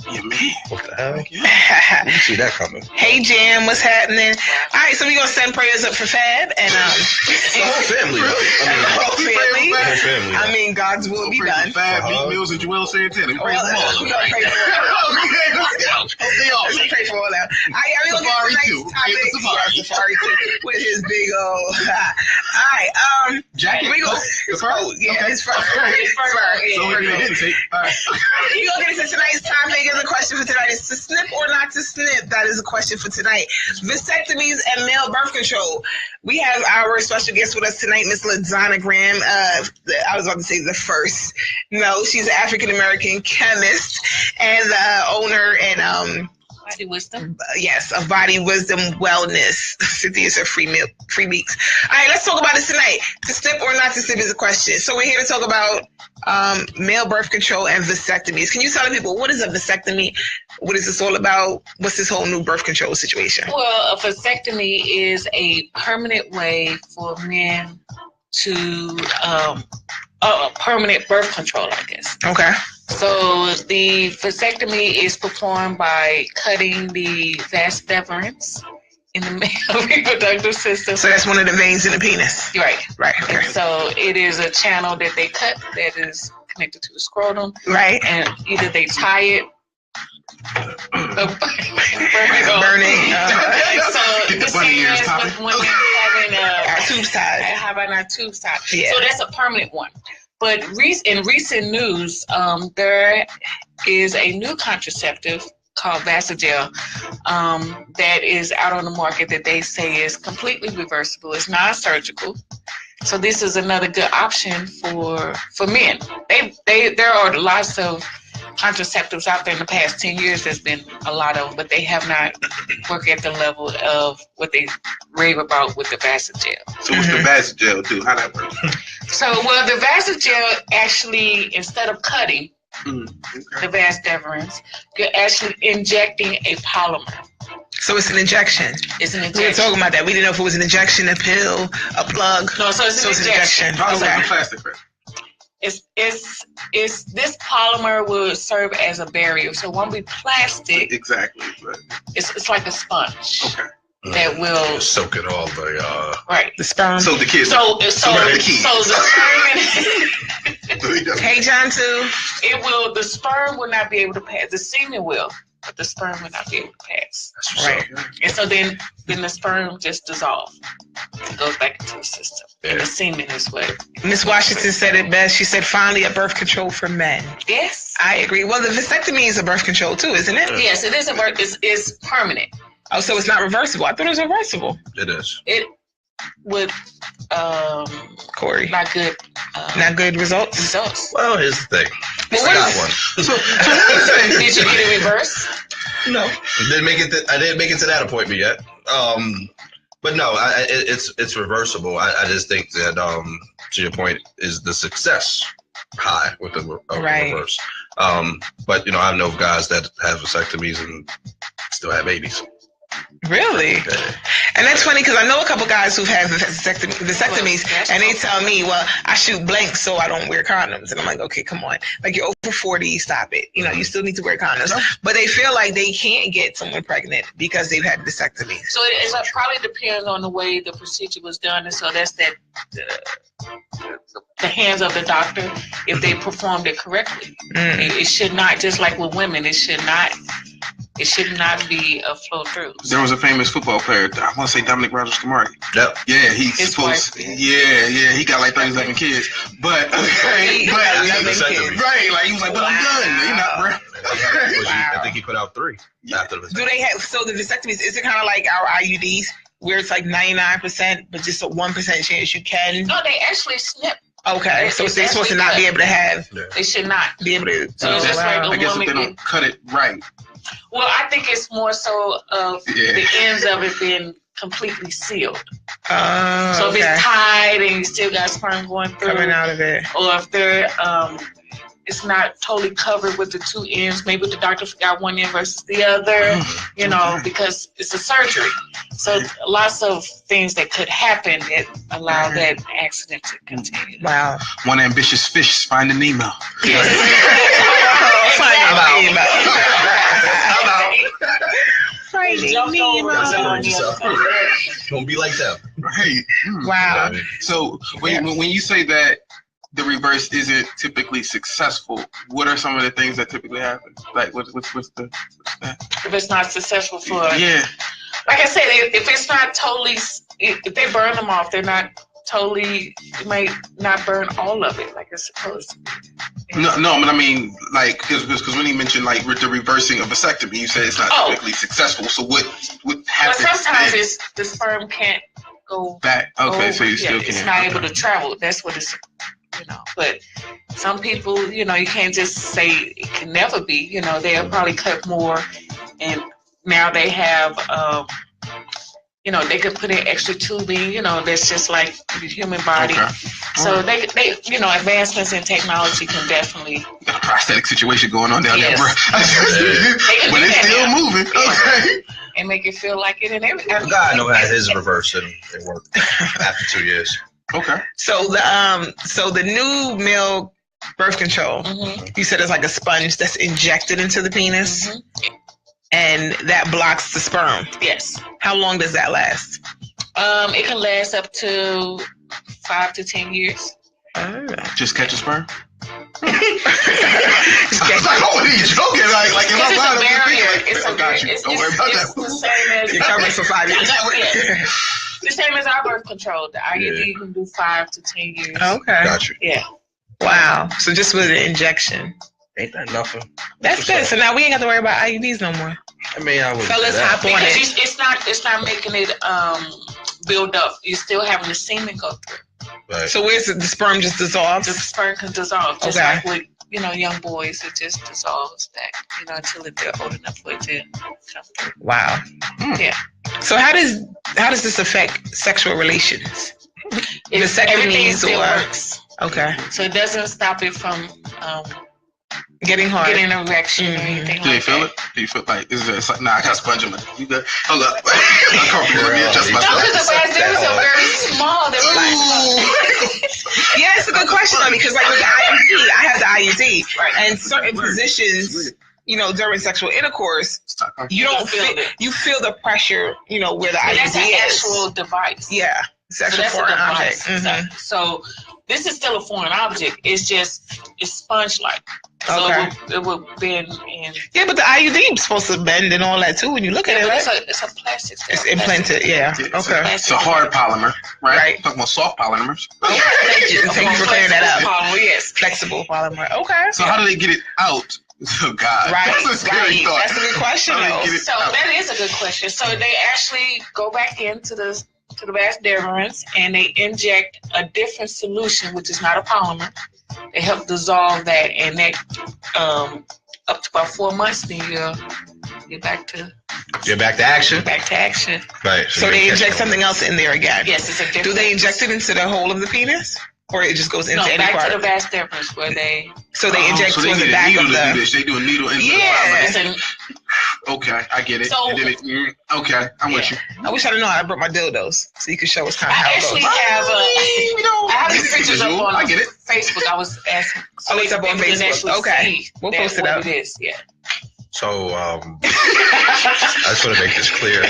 yeah, man, what the hell? I didn't see that coming. Hey Jam, what's happening? All right, so we're gonna send prayers up for Fab and the whole family. I mean, God's will be done. Fab, Meek Mills, and Joel Santana. We pray for all. We're gonna pray for all. Let's pray for all that. We're gonna get to the next topic. With his big old. All right, Jackie. We go. His fur. So we're gonna get into tonight's topic. Is a question for tonight: is to snip or not to snip? That is a question for tonight. Vasectomies and male birth control. We have our special guest with us tonight, Miss LaDonna Graham. I was about to say the first. No, she's an African American chemist and the owner and Body Wisdom. Yes, of Body Wisdom Wellness. Cynthia said free weeks. All right, let's talk about this tonight. To snip or not to snip is a question. So we're here to talk about male birth control and vasectomies. Can you tell people what is a vasectomy? What is this all about? What's this whole new birth control situation? Well, a vasectomy is a permanent way for men to permanent birth control, I guess. Okay. So the vasectomy is performed by cutting the vas deferens in the male reproductive system. So that's one of the veins in the penis. Right. Okay. And so it is a channel that they cut that is connected to the scrotum. Right. And either they tie it, burn it. So the same as with women having our tubes tied. How about our tubes tied? Yeah. So that's a permanent one. But in recent news, there is a new contraceptive called Vasegel that is out on the market that they say is completely reversible. It's non-surgical. So this is another good option for men. There are lots of contraceptives out there in the past 10 years. There's been a lot of them, but they have not worked at the level of what they rave about with the Vasegel. So what's the Vasegel do? How that works? So, well, the Vasegel actually, instead of cutting the vas deferens, you're actually injecting a polymer. So it's an injection. It's an injection. We were talking about that. We didn't know if it was an injection, a pill, a plug. No, so it's an injection. How's that plastic, right? It's this polymer will serve as a barrier. So it won't be plastic. Exactly. It's like a sponge. Okay. That will soak in all the right the sperm. So the kids. So the sperm. Hey, John too. The sperm will not be able to pass. The semen will, but the sperm will not be able to pass. Right. And so then the sperm just dissolves. It goes back into the system. Yeah. And the semen is what. Miss Washington said it best. She said, finally, a birth control for men. Yes. I agree. Well, the vasectomy is a birth control too, isn't it? Yes, it is a birth. It's permanent. Oh, so it's not reversible. I thought it was reversible. It is. It would Corey. Not good. Not good results. Well, here's the thing. I got one. So did you get it reversed? No. I didn't make it to that appointment yet. But no, it's reversible. I just think that to your point is the success high with the reverse. But I know guys that have vasectomies and still have babies. Really? And that's funny because I know a couple guys who've had vasectomies, and they tell me, well, I shoot blanks so I don't wear condoms. And I'm like, okay, come on. Like, you're over 40, stop it. You know, you still need to wear condoms. But they feel like they can't get someone pregnant because they've had vasectomies. So it probably depends on the way the procedure was done. And so that's the hands of the doctor if they performed it correctly. It should not, just like with women, it should not be a flow through. There was a famous football player, I want to say Dominic Rodgers-Cromartie. Yep. Yeah, he's supposed. Yeah, he got like 37 kids, but right, like he was like, but I'm done. You know, bro. I think he put out 3 after the vasectomy. Do they have, so the vasectomies, is it kind of like our IUDs where it's like 99%, but just a 1% chance you can? No, they actually snip. Okay, so they're supposed to not be able to have. They should not be able to. So it's just like I guess if they don't cut it right. Well, I think it's more so of the ends of it being completely sealed. So if it's tied and you still got sperm going through, coming out of it, or if they're it's not totally covered with the 2 ends. Maybe the doctor forgot one end versus the other, you know, because it's a surgery. So lots of things that could happen that allow that accident to continue. Wow. One ambitious fish finding Nemo. Don't be like that. Right. Wow. So when you say that the reverse isn't typically successful, what are some of the things that typically happen? Like what's that? If it's not successful for like I said, if it's not totally, if they burn them off, they're not totally, you might not burn all of it like it's supposed to be. No, but I mean, like, because when you mentioned like the reversing of vasectomy, you said it's not typically successful. So what happens? But sometimes the sperm can't go back. Okay, over. so you still it's can't. not able to travel. That's what it's, you know. But some people, you know, you can't just say it can never be. You know, they'll probably cut more, and now they have. You know, they could put in extra tubing, you know, that's just like the human body. Okay. So they, you know, advancements in technology can definitely. Got a prosthetic situation going on down there, bro. But it's still moving. Okay. And make it feel like it and everything. The guy I know had his reverse and it worked after 2 years. Okay. So the new male birth control, you said it's like a sponge that's injected into the penis. And that blocks the sperm. Yes. How long does that last? It can last up to 5 to 10 years. Just catch a sperm? I was like, oh, are you joking? Like if I'm a barrier. Don't worry about that. It's the same as you're covered for 5 years. The same as our birth control. The IUD you can do 5 to 10 years. Okay. Got you. Yeah. Wow. So just with an injection. Ain't that nothing? That's good. So now we ain't got to worry about IUDs no more. I mean, I would. So let's hop on it. It's not making it build up. You're still having the semen go through. Right. So where's the sperm just dissolves? The sperm can dissolve, just like with young boys. It just dissolves back, until they're old enough for it to come through. Wow. Yeah. So how does this affect sexual relations? Everything still works. Okay. So it doesn't stop it from getting hard, getting an erection or anything like that. Do you feel it? Do you feel like is there something? Nah, I got a sponge in my. You good? Hold up. I'm comfortable. Let me adjust myself. No, because the vasectomies are very small. They're really small. Yeah, it's a good question though, because like with the IUD, I have the IUD, and certain positions, during sexual intercourse, you don't feel it. You feel the pressure, where the IUD that's an is. Actual device. Yeah, sexual foreign object. So this is still a foreign object. It's sponge-like. So it would bend in. Yeah, but the IUD is supposed to bend and all that too when you look at it, right? It's a plastic. It's implanted, yeah. Okay. It's a hard polymer, right? Talking about soft polymers. Thank you for clearing that up. Polymer, yes. Flexible polymer. Okay. So how do they get it out? Oh God. Right. That's a scary thought. That's a good question though. So that is a good question. So they actually go back into the vas deferens and they inject a different solution, which is not a polymer. They help dissolve that, and that up to about 4 months, then you're back to action. Back to action. Right. So they inject something else in there again. Yes, it's a different. Do they inject it into the whole of the penis, or it just goes into any part? Back to the vas deferens where they. So they inject so they towards need the back a needle of to the. do this. They do a needle into Yeah. the Okay, I get it. So- and then okay, I'm with you. I wish I didn't know how I brought my dildos, so you could show us kind of I how it actually looks. have I have these pictures up on I get it. Facebook. I was asking. Oh, it's up on people can Facebook. actually Okay. see We'll that post it what up. It is, yeah. So, I just want to make this clear.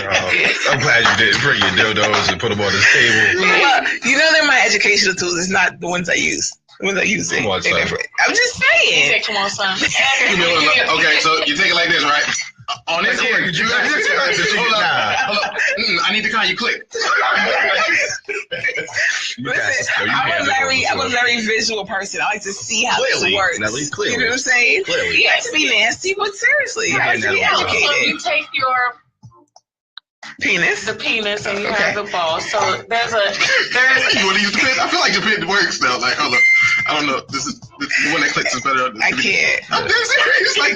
I'm glad you didn't bring your dildos and put them on this table. Well, you know they're my educational tools. It's not the ones I use. The ones I use. Come on, son. I'm just He saying. said, "Come on, son." You know what, okay, so you take it like this, right? On this Yeah, end, you got it. hold Nah. up. I need the kind you click. Listen, I'm a very visual person. I like to see how Clearly, this works. Nelly, clearly. You know what I'm saying? Clearly. You have to be nasty, but seriously, you have to be Nelly. So educated. you take your Penis. the penis and you Okay. have the ball. So there's You want to use the pen? I feel like the pen works now. Like, hold up. I don't know. This is the one that clicks is better. I can't. I'm dead serious. Like,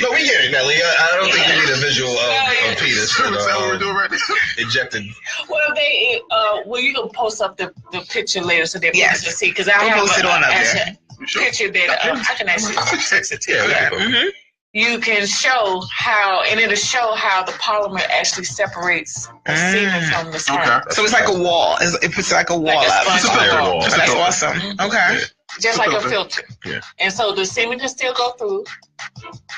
No, we get it, Nelly. I don't think we need a visual of penis. Is that what we're doing right now? Injected. well, you can post up the picture later so that people Yes. can see because I We'll have post it on up there. a You sure? picture that I can actually text it to you. Yeah, Mm-hmm. You can show how, and it'll show how the polymer actually separates the semen from the sperm. Okay. So it's like a wall. It puts like a wall Like a up. sponge It's a filter wall. That's awesome. Okay. Just like a filter. filter. Yeah. And so the semen can still go through,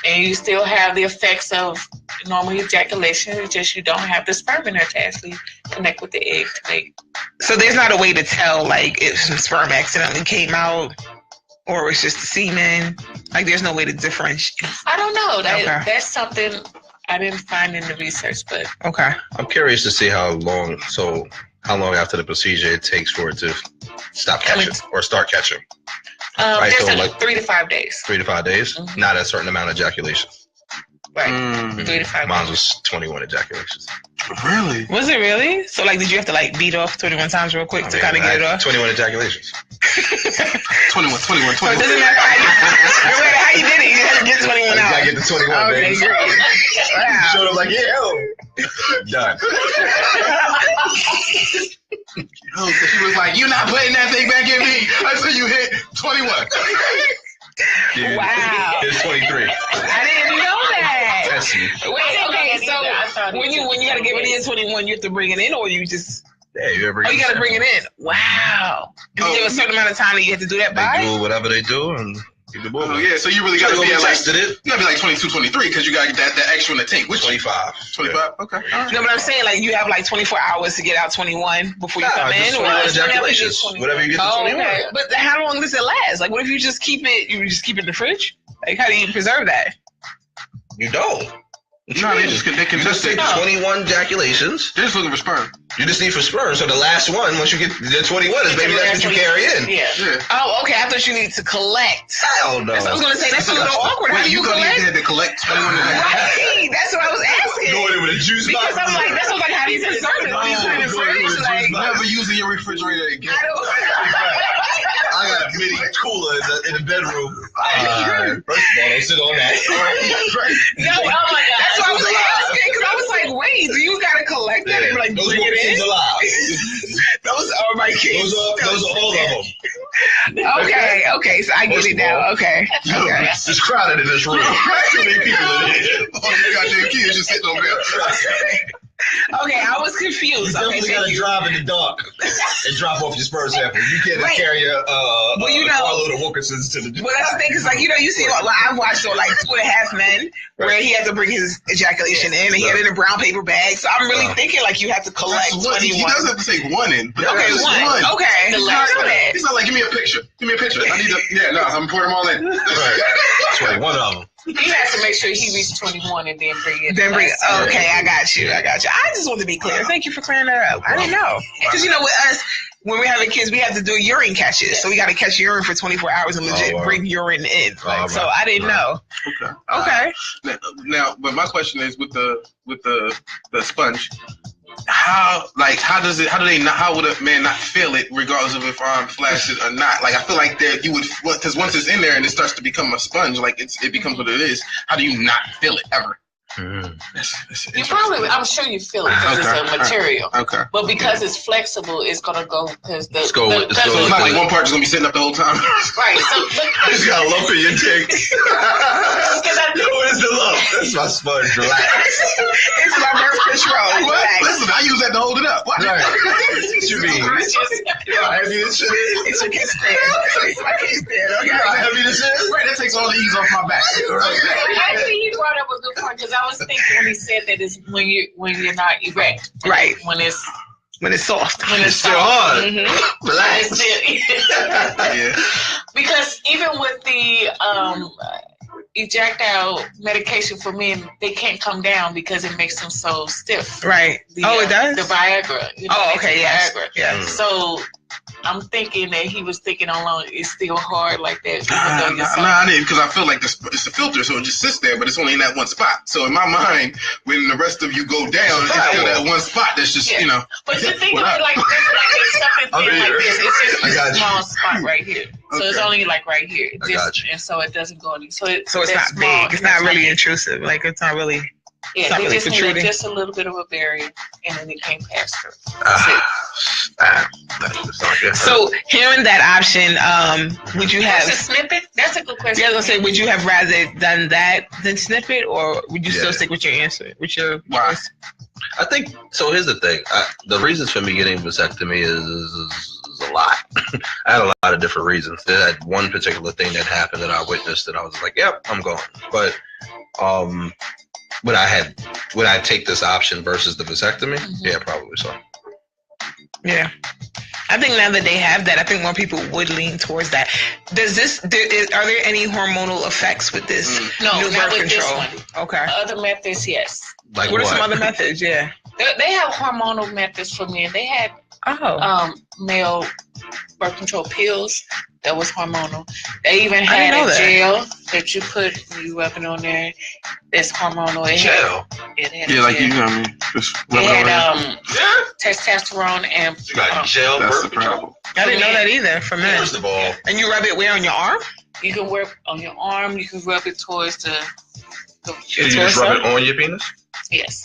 and you still have the effects of normal ejaculation. It's just you don't have the sperm in there to actually connect with the egg to make. So there's not a way to tell like if some sperm accidentally came out or it's just the semen. Like there's no way to differentiate. I don't know. Okay. That's something I didn't find in the research, but Okay. I'm curious to see how long after the procedure it takes for it to stop catching or start catching. Right, there's so like like 3 to 5 days. 3 to 5 days, Mhm. not a certain amount of ejaculation. Right. 3 to 5 Mine days. was 21 ejaculations. Really? Was it really? So like did you have to like beat off 21 times real quick to kind of get it off? 21 ejaculations. 21. So it doesn't matter how you did it. You had to get 21 I out. gotta get to 21, Okay, baby. great. Wow. Showed up like, yeah, done. Oh, so she was like, "You not putting that thing back in me until you hit 21." Dude, Wow. It's 23. I didn't know that. That's me. Wait, okay, I thought so when you gotta get rid of your 21, you have to bring it in, or you just Yeah, you ever you gotta bring it in. Wow. And you have a certain amount of time that you have to do that They by. do whatever they do and keep the ball. Oh yeah, so you really gotta be at like tested it. you gotta be like 22, 23 because you gotta get that extra in the tank. Which 25. 25? Okay. No, but I'm saying like you have like 24 hours to get out 21 before you come in, just or 21 it's whenever you get ejaculations. 21. Whatever you get to Oh, 21. okay. But how long does it last? Like, what if you just keep it? You just keep it in the fridge? Like, how do you preserve that? You don't. No, they just You just take No. 21 ejaculations. They're just looking for sperm. You just need for sperm. So the last one, once you get the 21, is maybe that's what you carry in. Yeah. Yeah. Oh, okay. I thought you need to collect. Hell no. I was gonna say that's a little awkward. How do you go collect? there to collect 21 Right. That's what I was asking. Go in with a juice box. Because I'm like, that's what, like, how do you preserve it? Do you put it in the fridge? Like, Never using your refrigerator again. I don't. I got a mini cooler in the bedroom. First of all, don't sit on that. No, oh my God. That's what I was asking. Because I was like, wait, do you gotta collect that and like Those bring it kids in? alive. Those are my kids. Those are all of them. Okay, so I get First it of now. all, Okay. It's crowded in this room. Too many people in here. All you goddamn kids just sitting over there. Okay, I was You confused. Okay, definitely gotta thank you. drive in the dark and drop off your sperm sample. You can't just Right. carry a Well, you know- carload of Wilkinsons to the. Well, that's the thing, because like, you know, you see, well, I've watched on like 2.5 Men where he had to bring his ejaculation in and he had it in a brown paper bag. So I'm really thinking like you have to collect That's one. He 21. doesn't have to take one in. Okay, Just one. Okay. The I last know one. that. He's not like, give me a picture. Give me a picture. I need to. Yeah, no, I'm pouring them all in. Right. 21 of them. He has to make sure he reaches 21 and then bring it. Then bring. last one. Okay, I got you. I just wanted to be clear. Thank you for clearing that up. I didn't know, because you know, with us, when we're having kids, we have to do urine catches. So we got to catch urine for 24 hours and legit wow. bring urine in. Like, Right. so I didn't know. Okay. Okay. Now, but my question is with the sponge. How would a man not feel it regardless of if I'm flaccid or not? Like I feel like that you would, because once it's in there and it starts to become a sponge, like it becomes what it is. How do you not feel it ever? You probably, I'm sure you feel it because it's a material. Okay. But because it's flexible, it's gonna go because Let's go with So it's not like one part is gonna be sitting up the whole time. right. So You just got a lump in your dick. What is the lump? That's my sponge. Relax. It's my birth control. What? Relax. Listen, I use that to hold it up. What? Right. What you mean? You know how heavy this shit is? It's a kiss stand. It's my kiss stand. You know how Okay. heavy this is? Right, that takes all the ease off my back. actually, he brought up a good point because I was thinking when he said that it's when you're not erect, Right. when it's soft. It's still hard. Mm-hmm. Relax. Yeah. Because even with the ejectile medication for men, they can't come down because it makes them so stiff. Right. The, It does? The Viagra. Oh, okay, yes. Viagra. Yeah. So I'm thinking that he was thinking along it's still hard like that. Even though you're No, I didn't, because I feel like it's a filter, so it just sits there, but it's only in that one spot. So in my mind, when the rest of you go down, it's still that one spot that's just, you know. But you think of it like this, like it's something thin like this. It's I just got a you. small spot right here. So it's Okay. only like right here. I got you. And so it doesn't go any. So it's So it's that not small, big. It's not really intrusive. Like it's not really. Yeah, it's not they really just need protruding. just a little bit of a barrier, and then it can't pass through. That's not good. So hearing that option, would you have? What's a snippet? That's a good question. Yeah, I was gonna say, would you have rather done that than snip it, or would you Yeah. still stick with your answer? With your Why? I think so. Here's the thing. The reasons for me getting vasectomy is a lot. I had a lot of different reasons. There had one particular thing that happened that I witnessed that I was like, "Yep, I'm going." But would I take this option versus the vasectomy? Yeah, probably so. Yeah. I think now that they have that, I think more people would lean towards that. Are there any hormonal effects with this No, new not birth with this control? one. Okay. Other methods, yes. Like What are some other methods? Yeah. They have hormonal methods for men. They had Oh. male birth control pills that was hormonal. They even I had didn't know a that. gel that you put when you rub it on there. That's hormonal. Gel. It had Yeah, a like gel. you know what I mean? Just It rub it on there. had testosterone and You got gel That's birth the control. problem. I didn't know that either for men. First of all, And you rub it where on your arm? you can rub on your arm. You can rub it towards the can you just rub it on your penis? yes.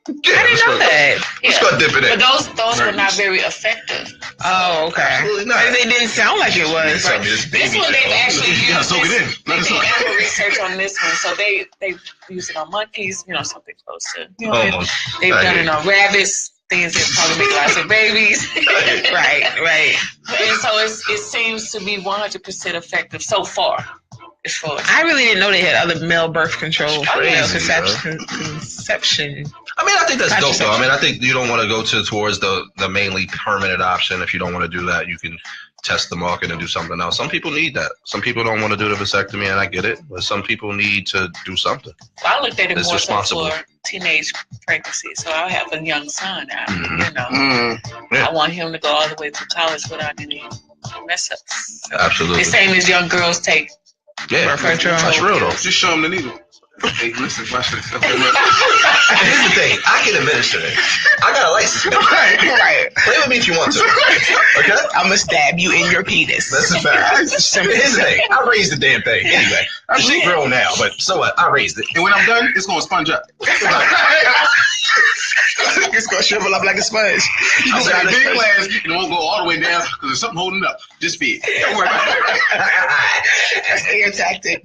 Yeah, I didn't know that. Let's Yeah. go dip it in. But those were not very effective. Oh, okay. Absolutely not. They didn't sound like it was. Tell me this This baby one they've gel. actually You gotta used. soak it in. They Let it soak. did research on this one, so they use it on monkeys. You know, something close to. You know, Oh, they've I done hear it on rabbits. Things that probably make lots of babies. Right. And so it seems to be 100% effective so far. As far as I really didn't know they had other male birth control for male Crazy, conception. I mean, I think that's dope, though. I Contraception. mean, I think you don't want to go towards the mainly permanent option. If you don't want to do that, you can test the market and do something else. Some people need that. Some people don't want to do the vasectomy, and I get it. But some people need to do something. I looked at it It's more so responsible. for teenage pregnancy. So I have a young son now. Mhm. You know, Yeah. I want him to go all the way through college without any mess ups. So Absolutely. the same as young girls take. Yeah, Birth control. that's real, though. Just show them the needle. Hey, listen, watch this. Okay, look. Here's the thing. I can administer it. I got a license. Right. Play with me if you want to. Okay? I'm gonna stab you in your penis. That's a fact. Here's the thing. I raised the damn thing. Anyway, she grown now, but so what? I raised it. And when I'm done, it's gonna sponge up. It's gonna shrivel up like a sponge. You gonna get a big glass and it won't go all the way down because there's something holding it up. Just big. Don't worry about it. That's air tactic.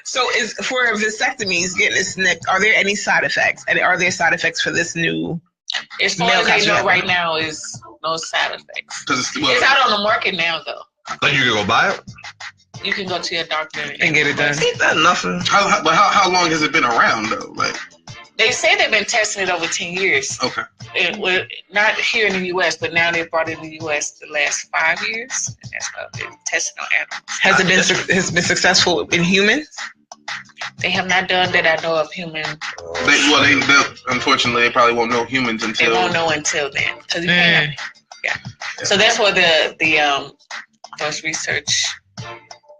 So is for vasectomies getting a snip, are there any side effects? And are there side effects for this new? As far Male as they know contraceptive. right now is no side effects. Because it's, It's out on the market now though. Like you can go buy it? You can go to your doctor And get it done. Ain't that nothing? how long has it been around though? Like, They say they've been testing it over 10 years. okay. Well, not here in the U.S., but now they brought it in the U.S. the last 5 years. And that's why they're testing on animals. Has been successful in humans? They have not done that I know of human. They unfortunately they probably won't know humans They until. won't know until then. 'Cause you can't. Yeah. So that's where those research,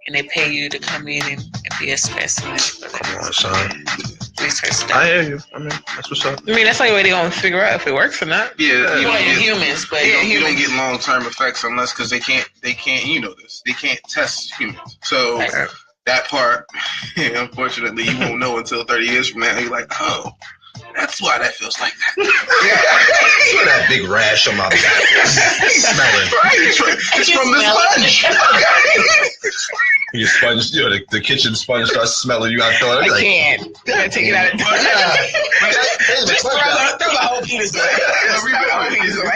and they pay you to come in and be a specimen for Come the on, son. research I stuff. hear you. I mean, that's what's up. I mean, that's the only way they're gonna figure out if it works or not. Yeah, You don't want get- humans, but you don't get long term effects unless because they can't you know this they can't test humans. So Right. that part, unfortunately, you won't know until 30 years from now. You're like, oh, that's why that feels like that. That's why that big rash on my back is smelling. Right, it's from the sponge. Your sponge, the kitchen sponge starts smelling. You gotta throw it. I can't. I take it out of just throw the whole penis away.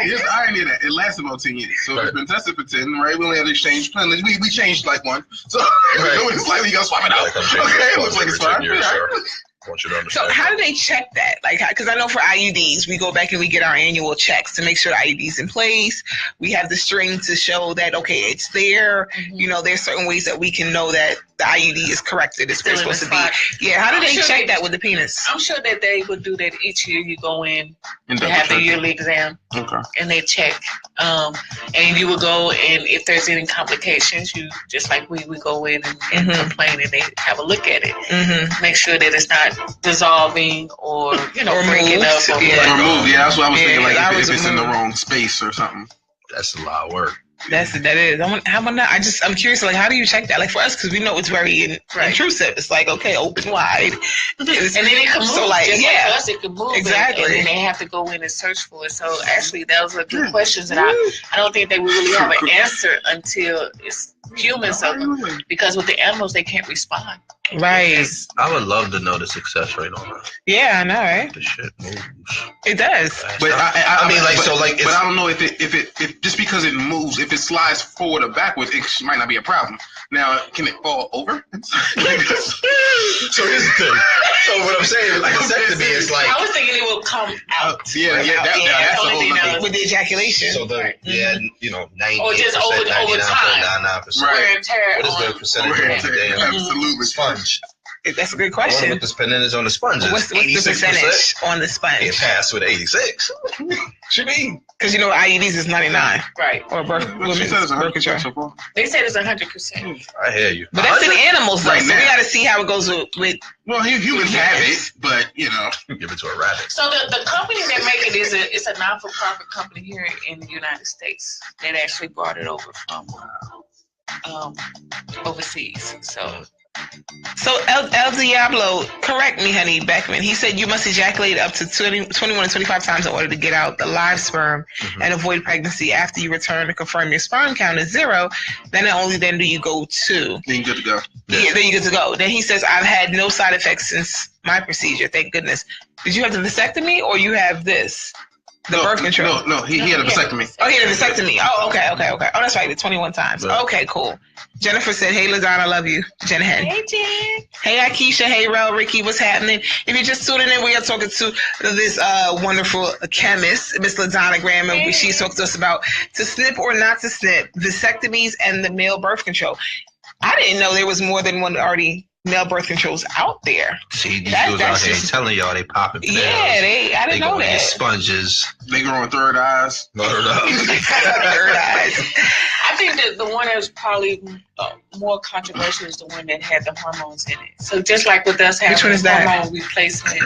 Here's the irony of that. It lasts about 10 years. So it's been tested for 10, right? We only have to exchange plans. We changed like one. So it's likely you gotta swap it out. Okay, it looks like it's fine. I want you to understand. So how do they check that? Like, because I know for IUDs, we go back and we get our annual checks to make sure the IUD's in place. We have the string to show that, okay, it's there. You know, there's certain ways that we can know that the IUD is corrected. It's where it's supposed to be. Yeah, how do they check that with the penis? I'm sure that they would do that each year. You go in And to have the yearly exam, and they check. And you would go, and if there's any complications, you just like we go in and complain, and they have a look at it, make sure that it's not dissolving or or breaking up. Or removed. Yeah, that's what I was thinking. Like if it's in the wrong space or something. That's a lot of work. That is. I'm curious. Like, how do you check that? Like for us, because we know it's very intrusive. It's like, okay, open wide, and then it can move. So like, just like us, it can move. Exactly. And then they have to go in and search for it. So actually, those are good questions, and I don't think they will really have an answer until it's humans. So because with the animals, they can't respond. Right. I would love to know the success rate on that. Yeah, I know, right? The shit moves. It does. But I mean, like, so, like, but I don't know if just because it moves, if it slides forward or backwards, it might not be a problem. Now, can it fall over? So here's the thing. So what I'm saying, like, vasectomy is like. I was thinking it will come out. That's the whole other. With the ejaculation. So 90. Or just over time. 99.99%. Wear and tear. What is the percentage of the damn Absolutely. sponge? That's a good I wonder question. what the percentage on the sponge is. What's the percentage on the sponge? It passed with 86. What you mean? Because IUDs is 99. Right. Or birth control. So far. They said it's 100%. I hear you. But that's in animals, though. Right So now. we got to see how it goes with. Well, humans have it, but Give it to a rabbit. So the company that make it is a non-for-profit company here in the United States that actually brought it over from overseas. So El Diablo, correct me, honey, Beckman. He said you must ejaculate up to 21 to 25 times in order to get out the live sperm and avoid pregnancy. After you return to confirm your sperm count is 0, then do you go 2. then you're good to go. Yeah, then you get to go. Then he says, I've had no side effects since my procedure. Thank goodness. Did you have the vasectomy or you have this? The birth control? No, he had a vasectomy. Oh, he had a vasectomy. Oh, okay. Oh, that's right. The 21 times. Right. Okay, cool. Jennifer said, hey, LaDonna, I love you. Jenna Hen. Hey, Jen. Hey, Akeisha. Hey, Rel, Ricky. What's happening? If you're just tuning in, we are talking to this wonderful chemist, Miss LaDonna Graham, and she's talking to us about to snip or not to snip, vasectomies and the male birth control. I didn't know there was more than one already male birth controls out there. See, these dudes out here telling y'all they popping pills. Yeah, I didn't know that. Sponges. They growing third eyes. Third eyes. I think that the one that was probably more controversial is the one that had the hormones in it. So just like with us having hormone replacement,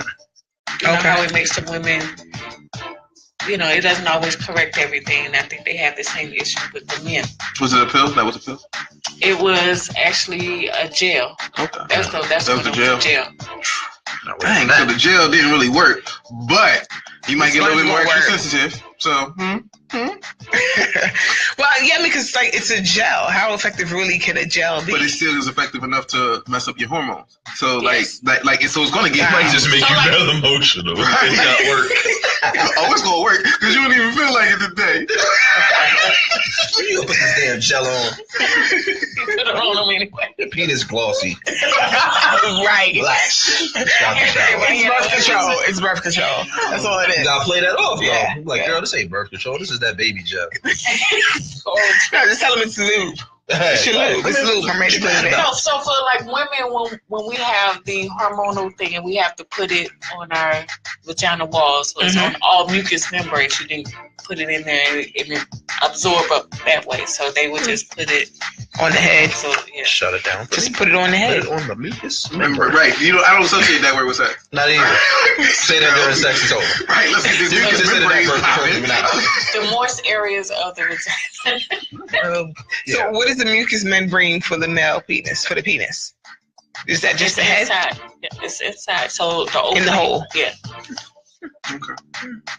you know how it makes the women, it doesn't always correct everything. And I think they have the same issue with the men. Was it a pill? That was a pill? It was actually a gel. Okay. That's the gel? gel. Dang, so the gel didn't really work, but you might get a little bit more extra sensitive. So, Well, yeah, because it's a gel. How effective really can a gel be? But it still is effective enough to mess up your hormones. So, Yes. so it's going to get. It might just make you real emotional. Right. It's not work. Oh, it's going to work because you don't even feel like it today. You put this damn gel on. Put it on them anyway. The penis glossy. Right. Relax. It's birth control. That's all it is. You gotta play that off, though. Yeah. Like, girl, this ain't birth control. This is that baby gel. No, just tell them it's lube. It's lube. It's lube. I'm ready to put it in. So for like women, when we have the hormonal thing and we have to put it on our vagina walls, so it's on all mucous membranes, you can put it in there and it absorb up that way. So they would just put it On the head. So yeah. Shut it down. Just put it on the head. Put it on the mucus. Remember, right? I don't associate that word with sex. Not either. Say that during sex is over. Right. Let's get this You can mucus just say that membrane first before popping. even out. The moist areas of the vagina. So what is the mucus membrane for the male penis? For the penis? Is that just the head? Inside. Yeah, it's inside. So the opening, In the hole. Yeah. Okay.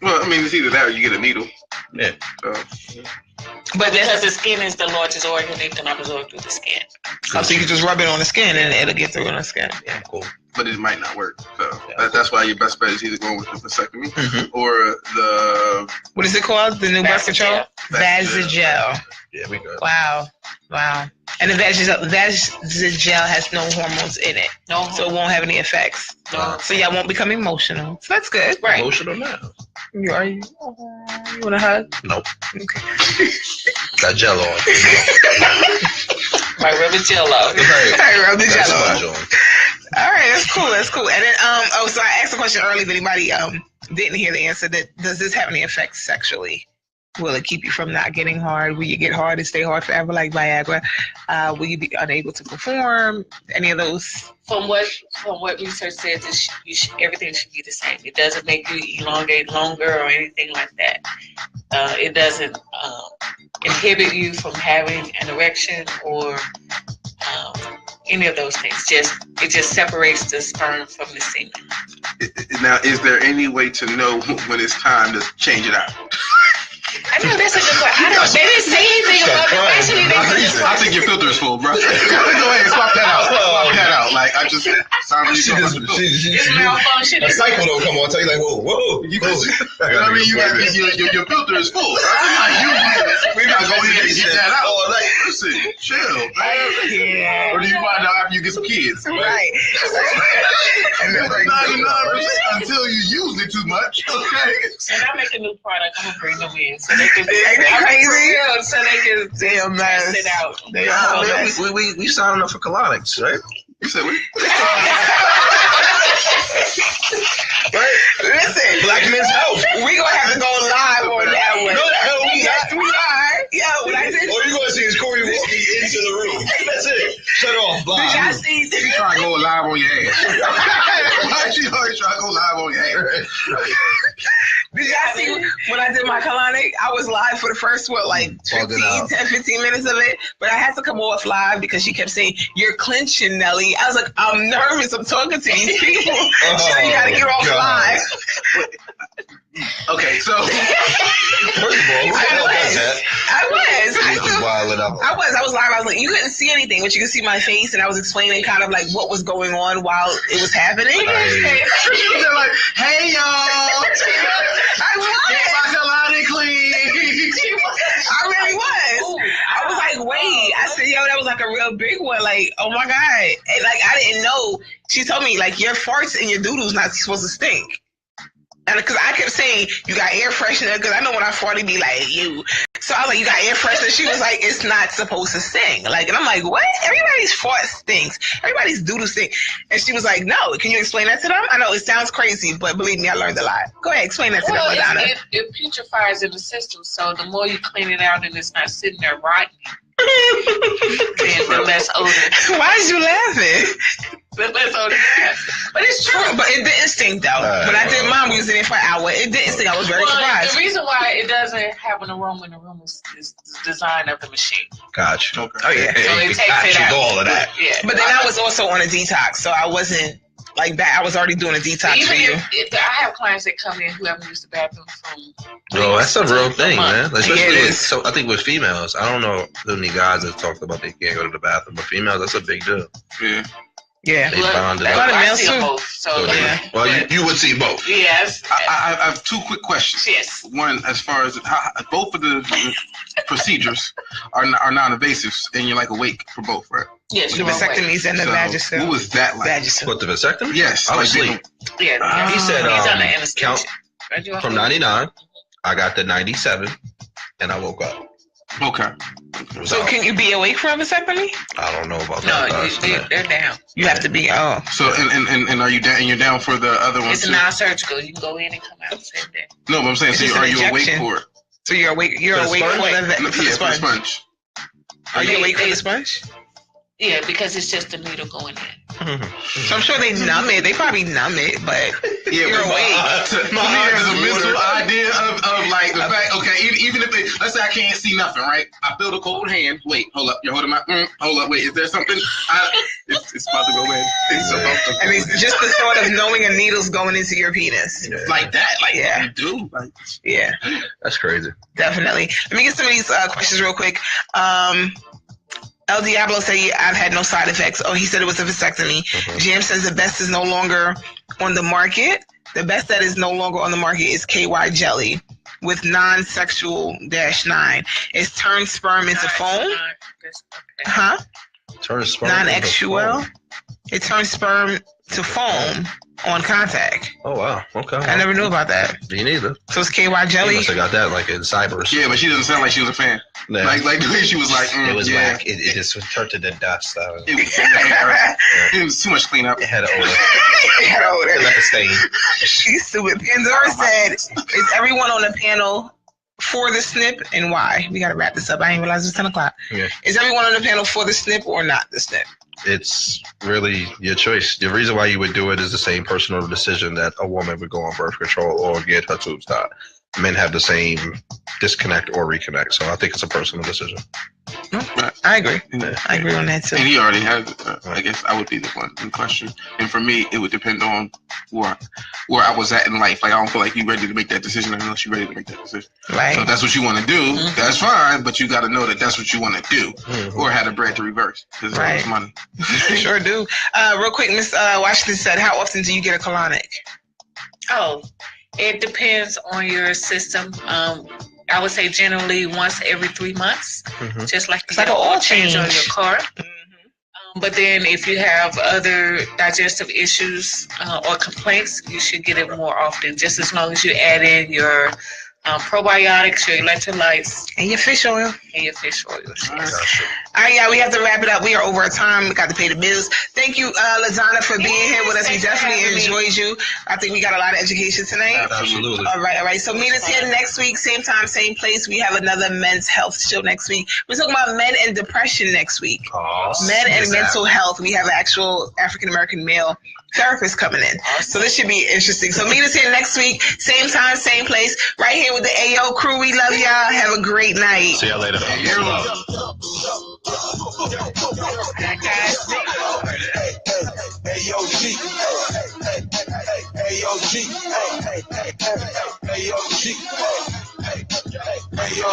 Well, I mean, it's either that or you get a needle. Yeah. So, But Because the skin is the largest organ, it can absorb through the skin. so you can just rub it on the skin and it'll get through on the skin. Yeah, cool. but it might not work. So that's why your best bet is either going with the vasectomy or the What is it called? The new birth control? Vasegel. Yeah, we good. Wow. And the Vasegel has no hormones in it. No. So it won't have any effects. No. So y'all won't become emotional. So that's good. Right. Emotional now. You want a hug? Nope. Okay. Got Jello on. My rubber Jello. Right, rub the Got Jello. smudge on. All right, that's cool. And then, so I asked a question earlier. If anybody didn't hear the answer, does this have any effects sexually? Will it keep you from not getting hard? Will you get hard and stay hard forever like Viagra? Will you be unable to perform? Any of those? From what research says, everything should be the same. It doesn't make you elongate longer or anything like that. It doesn't inhibit you from having an erection or any of those things. It just separates the sperm from the semen. Now, is there any way to know when it's time to change it out? I know that's a good question. They didn't say anything about it. Actually, they just I think your filter is full, bro. Go ahead, swap that out. Swap that out. Like I just sound She it's malfunction. a cycle don't come on. Tell you like, whoa. You know what I mean? You got your filter is full. We gotta go ahead and get that out. Like, listen, chill, man. Yeah. Or do you find out after you get some kids? Right. And then like 99% until you use it too much. Okay. And I make a new product. I'm gonna bring them in so they can Ain't that crazy? so they can Damn nice. sit out. They are nice. We signing up for colonics, right? You said what? Right? Listen, Black men's health. we gonna have to go live on that one. No, the hell we Yes, not. we are. Yo, when I did, All you gonna see is Corey walking into the room. That's it. Shut off. did y'all Bye. see? You try to go live on your ass. Why she always try to go live on your ass? Did y'all see when I did my colonic? I was live for the first, 15 minutes of it. But I had to come off live because she kept saying, "You're clinching, Nelly." I was like, I'm nervous. I'm talking to these people. She said, you gotta get off live. Okay, so First of all, who the hell does that? I was live. I was like, you couldn't see anything, but you could see my face, and I was explaining kind of like what was going on while it was happening. they're like, "Hey y'all, I get was. my colonic clean." I really was. I was like, wait. I said, yo, that was like a real big one. Like, oh my God. And like, I didn't know. She told me, like, your farts and your doodles not supposed to stink. And because I kept saying, you got air freshener, because I know when I fart, it'd be like, you. So I was like, you got air freshener? She was like, it's not supposed to stink. Like, and I'm like, what? Everybody's fart stinks. Everybody's doodle stink. And she was like, no. Can you explain that to them? I know it sounds crazy, but believe me, I learned a lot. Go ahead, explain that to them, Madonna. It putrefies in the system, so the more you clean it out and it's not sitting there rotting, then the less odor. Why is you laughing? The less odor. But it's true. But it didn't stink though. When I did mine, we was in it for an hour. It didn't stink. I was very surprised. The reason why it doesn't have an aroma in the room is the design of the machine. Gotcha. Okay. Oh yeah. So it takes it out. All of that. Yeah. But then I was also on a detox, so I wasn't like that. I was already doing a detox Even for you. if I have clients that come in who haven't used the bathroom from. No, that's a real thing, man. Especially Yeah, it with, is. so I think with females, I don't know how many guys have talked about they can't go to the bathroom, but females, that's a big deal. Yeah. Yeah. They bonded A lot of up. I males see them too. both. So So Yeah. well, you would see both. yes. I have two quick questions. Yes. One, as far as both of the procedures are non-invasive, and you're like awake for both, right? Yes. The You're awake. vasectomies and the What Vagisil. was that like? Vagisil. What, the vasectomy? Yes, I was like, asleep. Yeah. He said, he's under count anesthesia. Right, you from 99. I got to 97, and I woke up. Okay. It was So out. can you be awake for a vasectomy? I don't know about No, that. they're down. You have to be. Oh. So and are you down? And you're down for the other one It's too? non-surgical. You can go in and come out the same day. No, but I'm saying, It's so just are an you awake injection. for it? So you're awake. You're For the awake sponge? for the Yeah, for the sponge. sponge. Are you awake for the sponge? Yeah, because it's just a needle going in. So I'm sure they numb it. They probably numb it, but Yeah, you're awake. To me, there's a mental idea of like the fact. Okay, even if they, let's say I can't see nothing, right? I feel the cold hand. Wait, hold up. You're holding my. Hold up. Wait, is there something? It's about to go in. I mean, just the thought of knowing a needle's going into your penis. Yeah. Like that. Like Yeah. you do. Like, Yeah, That's crazy. definitely. Let me get some of these questions real quick. El Diablo said I've had no side effects. Oh, he said it was a vasectomy. Jam says the best is no longer on the market. The best that is no longer on the market is KY jelly with non-sexual -9. It's turned sperm into foam. Huh? Turn sperm Non-sexual. It turns sperm to foam on contact. Oh wow. Okay. I never knew about that. Me neither. So it's KY He jelly. must have got that like in cybers. yeah, but she doesn't sound like she was a fan. Yeah. Like the way she was like, It was yeah. whack. It just turned to the dust. It was too much cleanup. It had an odor. It It left a stain. She's stupid. Pandora said, is everyone on the panel for the snip and why? We got to wrap this up. I didn't realize it was 10 o'clock. Yeah. Is everyone on the panel for the snip or not the snip? It's really your choice. The reason why you would do it is the same personal decision that a woman would go on birth control or get her tubes tied. Men have the same disconnect or reconnect. So I think it's a personal decision. I agree. I agree on that too. And he already has. I guess I would be the one in question. And for me, it would depend on where I was at in life. Like I don't feel like you're ready to make that decision unless you're ready to make that decision. So Right. if that's what you want to do, that's fine. But you got to know that that's what you want to do, or have the bread to reverse because Right. it's money. Sure do. Real quick, Miss Washington said, how often do you get a colonic? Oh, it depends on your system. I would say generally once every 3 months, just like It's you like get an an oil oil change on change. your car. But then if you have other digestive issues or complaints, you should get it more often, just as long as you add in your probiotics, your electrolytes, And your fish oil. and your fish oils. All right, yeah, we have to wrap it up. We are over our time. We got to pay the bills. Thank you, Lazana, for being here with us. We definitely enjoyed you. I think we got a lot of education tonight. Absolutely. All right. So meet us here next week, same time, same place. We have another men's health show next week. We're talking about men and depression next week. Men and mental health. We have an actual African-American male therapist coming in. So this should be interesting. So meet us here next week, same time, same place, right here with the AO crew. We love y'all. Have a great night. See y'all later. Hey, yo,